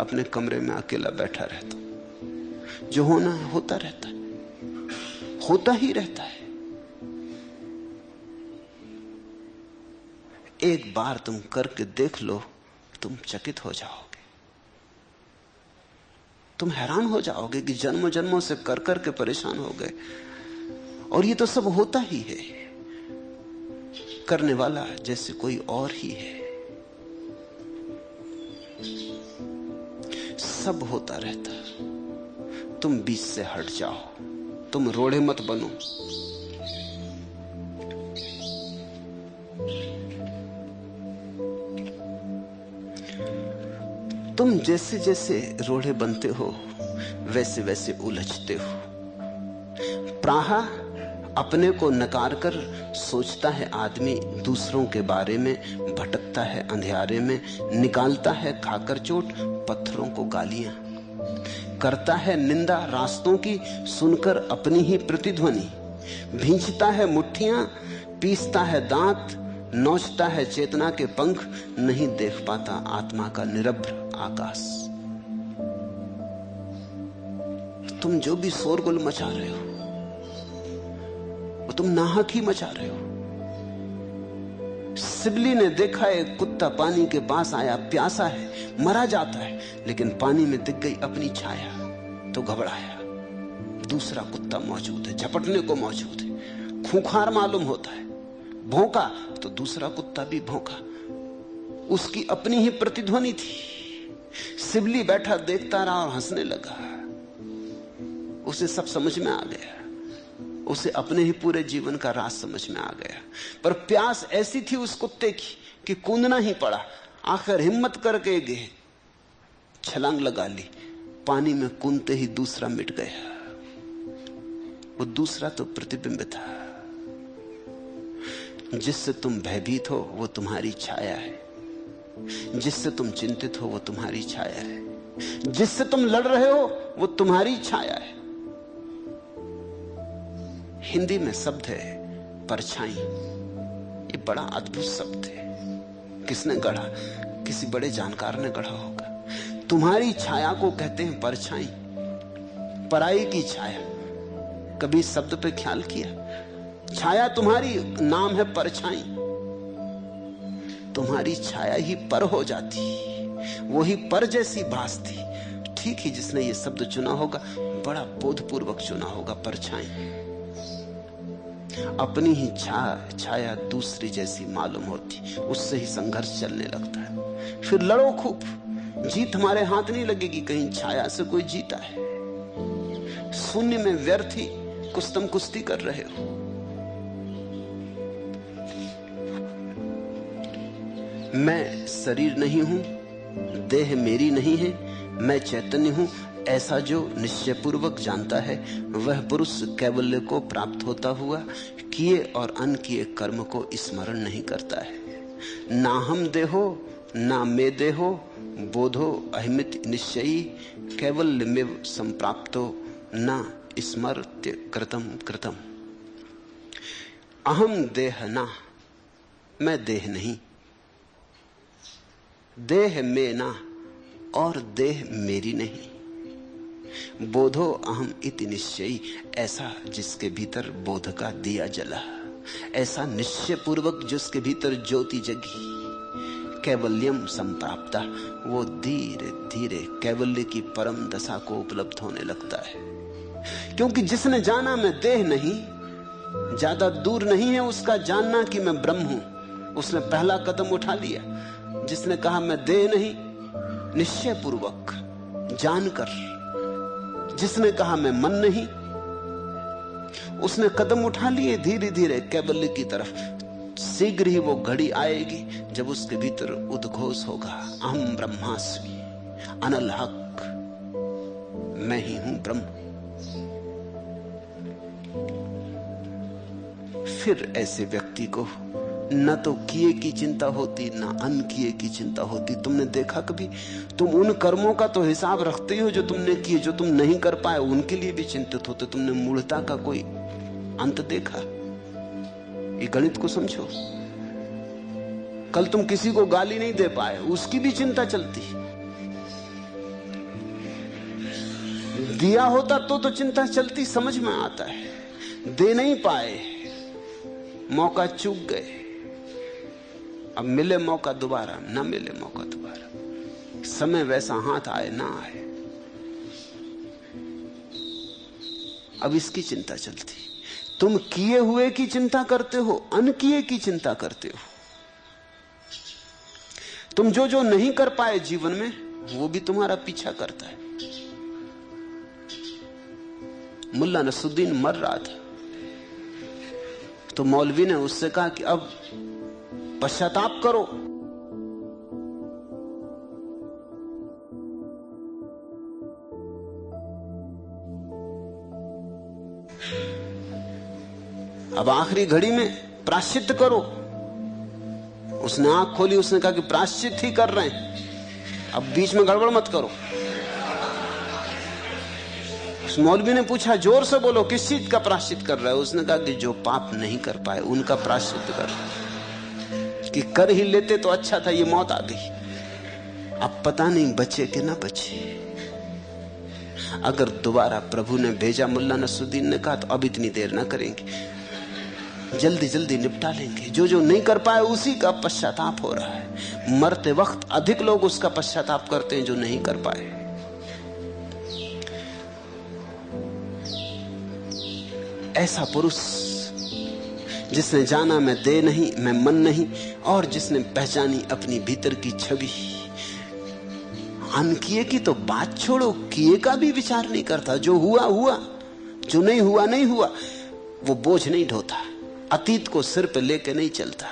B: अपने कमरे में अकेला बैठा रहता हूं। जो होना है होता रहता है, होता ही रहता है। एक बार तुम करके देख लो, तुम चकित हो जाओगे। तुम हैरान हो जाओगे कि जन्मों जन्मों से कर कर के परेशान हो गए, और ये तो सब होता ही है। करने वाला जैसे कोई और ही है। सब होता रहता। तुम बीच से हट जाओ, तुम रोड़े मत बनो। तुम जैसे जैसे रोड़े बनते हो वैसे वैसे उलझते हो। प्राहा अपने को नकार कर सोचता है आदमी, दूसरों के बारे में भटकता है अंधियारे में। निकालता है खाकर चोट पत्थरों को गालियां, करता है निंदा रास्तों की सुनकर अपनी ही प्रतिध्वनि। भींचता है मुट्ठियां, पीसता है दांत, नोचता है चेतना के पंख। नहीं देख पाता आत्मा का निरभ्र आकाश। तुम जो भी शोरगुल मचा रहे हो वो तुम नाहक ही मचा रहे हो। सिबली ने देखा एक कुत्ता पानी के पास आया, प्यासा है, मरा जाता है, लेकिन पानी में दिख गई अपनी छाया तो घबराया। दूसरा कुत्ता मौजूद है, झपटने को मौजूद है, खूंखार मालूम होता है। भौंका तो दूसरा कुत्ता भी भौंका, उसकी अपनी ही प्रतिध्वनि थी। सिबली बैठा देखता रहा और हंसने लगा। उसे सब समझ में आ गया, उसे अपने ही पूरे जीवन का राज समझ में आ गया। पर प्यास ऐसी थी उस कुत्ते की कि कूदना ही पड़ा। आखिर हिम्मत करके गए, छलांग लगा ली। पानी में कूदते ही दूसरा मिट गया। वो दूसरा तो प्रतिबिंब था। जिससे तुम भयभीत हो वो तुम्हारी छाया है, जिससे तुम चिंतित हो वो तुम्हारी छाया है, जिससे तुम लड़ रहे हो वो तुम्हारी छाया है। हिंदी में शब्द है परछाई। ये बड़ा अद्भुत शब्द है। किसने गढ़ा? किसी बड़े जानकार ने गढ़ा होगा। तुम्हारी छाया को कहते हैं परछाई, पराई की छाया। कभी इस शब्द पे ख्याल किया? छाया तुम्हारी नाम है परछाई। तुम्हारी छाया ही पर हो जाती, वो ही पर जैसी भासती। ठीक ही जिसने ये शब्द चुना होगा बड़ा बोधपूर्वक चुना होगा, परछाई। अपनी ही छाया दूसरी जैसी मालूम होती, उससे ही संघर्ष चलने लगता है। फिर लड़ो खूब, जीत हमारे हाथ नहीं लगेगी, कहीं छाया से कोई जीता है। शून्य में व्यर्थ ही कुछ तुम कुश्ती कर रहे हो। मैं शरीर नहीं हूं, देह मेरी नहीं है, मैं चैतन्य हूं, ऐसा जो निश्चय पूर्वक जानता है वह पुरुष कैवल्य को प्राप्त होता हुआ किए और अनकिए कर्म को स्मरण नहीं करता है। ना हम देहो ना मैं देहो, बोधो अहिमित निश्चयी, कैवल्य में संप्राप्तो ना स्मर्त्य कृतम कृतम। अहम देह ना, मैं देह नहीं, देह में ना और देह मेरी नहीं। बोधो अहम इति निश्चयी, ऐसा जिसके भीतर बोध का दिया जला, ऐसा निश्चय पूर्वक जिसके भीतर ज्योति जगी। कैवल्यम संप्राप्ता, वो धीरे धीरे कैवल्य की परम दशा को उपलब्ध होने लगता है। क्योंकि जिसने जाना मैं देह नहीं, ज्यादा दूर नहीं है उसका जानना कि मैं ब्रह्म हूं, उसने पहला कदम उठा लिया। जिसने कहा मैं देह नहीं, निश्चय पूर्वक जानकर, जिसने कहा मैं मन नहीं, उसने कदम उठा लिए धीरे धीरे कैवल्य की तरफ। शीघ्र ही वो घड़ी आएगी जब उसके भीतर उद्घोष होगा, अहम ब्रह्मास्मि, अनल हक, मैं ही हूं ब्रह्म। फिर ऐसे व्यक्ति को न तो किए की चिंता होती न अनकिए की चिंता होती। तुमने देखा कभी, तुम उन कर्मों का तो हिसाब रखते ही हो जो तुमने किए, जो तुम नहीं कर पाए उनके लिए भी चिंतित होते। तुमने मूढ़ता का कोई अंत देखा? ये गणित को समझो। कल तुम किसी को गाली नहीं दे पाए, उसकी भी चिंता चलती। दिया होता तो चिंता चलती, समझ में आता है। दे नहीं पाए, मौका चूक गए, अब मिले मौका दोबारा, ना मिले मौका दोबारा, समय वैसा हाथ आए ना आए, अब इसकी चिंता चलती। तुम किए हुए की चिंता करते हो, अनकिए की चिंता करते हो। तुम जो जो नहीं कर पाए जीवन में, वो भी तुम्हारा पीछा करता है। मुल्ला नसरुद्दीन मर रहा था तो मौलवी ने उससे कहा कि अब पश्चाताप करो। अब आखिरी घड़ी में प्रायश्चित करो। उसने आंख खोली, उसने कहा कि प्रायश्चित ही कर रहे हैं, अब बीच में गड़बड़ मत करो। उस मौलवी ने पूछा, जोर से बोलो, किस चीज का प्रायश्चित कर रहा है? उसने कहा कि जो पाप नहीं कर पाए उनका प्रायश्चित कर। कि कर ही लेते तो अच्छा था, ये मौत आ गई, अब पता नहीं बचे कि ना बचे। अगर दोबारा प्रभु ने भेजा, मुल्ला नसरुद्दीन ने कहा, तो अब इतनी देर ना करेंगे, जल्दी जल्दी निपटा लेंगे। जो जो नहीं कर पाए उसी का पश्चाताप हो रहा है। मरते वक्त अधिक लोग उसका पश्चाताप करते हैं जो नहीं कर पाए। ऐसा पुरुष जिसने जाना मैं देह नहीं, मैं मन नहीं, और जिसने पहचानी अपनी भीतर की छवि। अनकिए की तो बात छोड़ो, किए का भी विचार नहीं करता। जो हुआ हुआ, जो नहीं हुआ नहीं हुआ। वो बोझ नहीं ढोता, अतीत को सिर पे लेके नहीं चलता।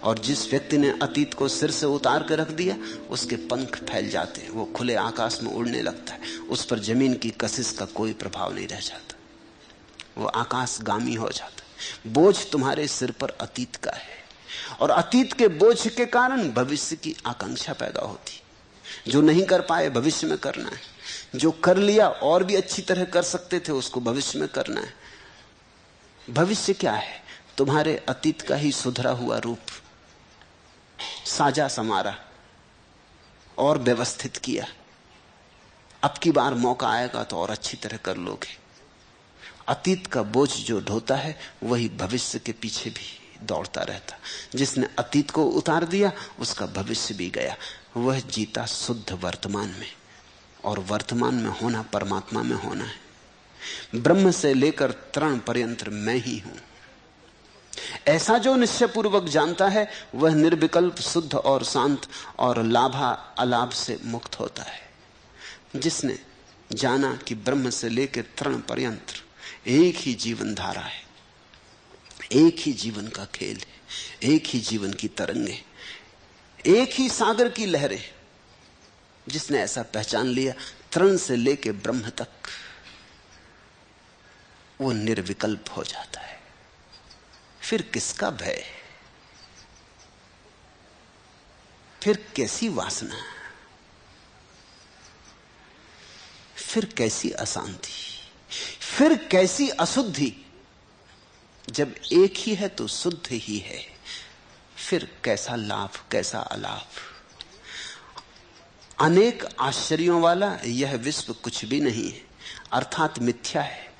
B: और जिस व्यक्ति ने अतीत को सिर से उतार कर रख दिया, उसके पंख फैल जाते हैं, वो खुले आकाश में उड़ने लगता है। उस पर जमीन की कशिश का कोई प्रभाव नहीं रह जाता, वो आकाशगामी हो जाता है। बोझ तुम्हारे सिर पर अतीत का है, और अतीत के बोझ के कारण भविष्य की आकांक्षा पैदा होती। जो नहीं कर पाए भविष्य में करना है, जो कर लिया और भी अच्छी तरह कर सकते थे उसको भविष्य में करना है। भविष्य क्या है? तुम्हारे अतीत का ही सुधरा हुआ रूप, साजा समारा। और व्यवस्थित किया। अब की बार मौका आएगा तो और अच्छी तरह कर लोगे। अतीत का बोझ जो ढोता है वही भविष्य के पीछे भी दौड़ता रहता। जिसने अतीत को उतार दिया उसका भविष्य भी गया। वह जीता शुद्ध वर्तमान में, और वर्तमान में होना परमात्मा में होना है। ब्रह्म से लेकर तृण पर्यंत मैं ही हूं, ऐसा जो निश्चय पूर्वक जानता है वह निर्विकल्प शुद्ध और शांत और लाभा अलाभ से मुक्त होता है। जिसने जाना कि ब्रह्म से लेकर तृण पर्यंत एक ही जीवन धारा है, एक ही जीवन का खेल है, एक ही जीवन की तरंगे, एक ही सागर की लहरें, जिसने ऐसा पहचान लिया तृण से लेकर ब्रह्म तक, वो निर्विकल्प हो जाता है। फिर किसका भय, फिर कैसी वासना, फिर कैसी अशांति, फिर कैसी अशुद्धि। जब एक ही है तो शुद्ध ही है, फिर कैसा लाभ कैसा अलाभ। अनेक आश्चर्यों वाला यह विश्व कुछ भी नहीं है, अर्थात मिथ्या है।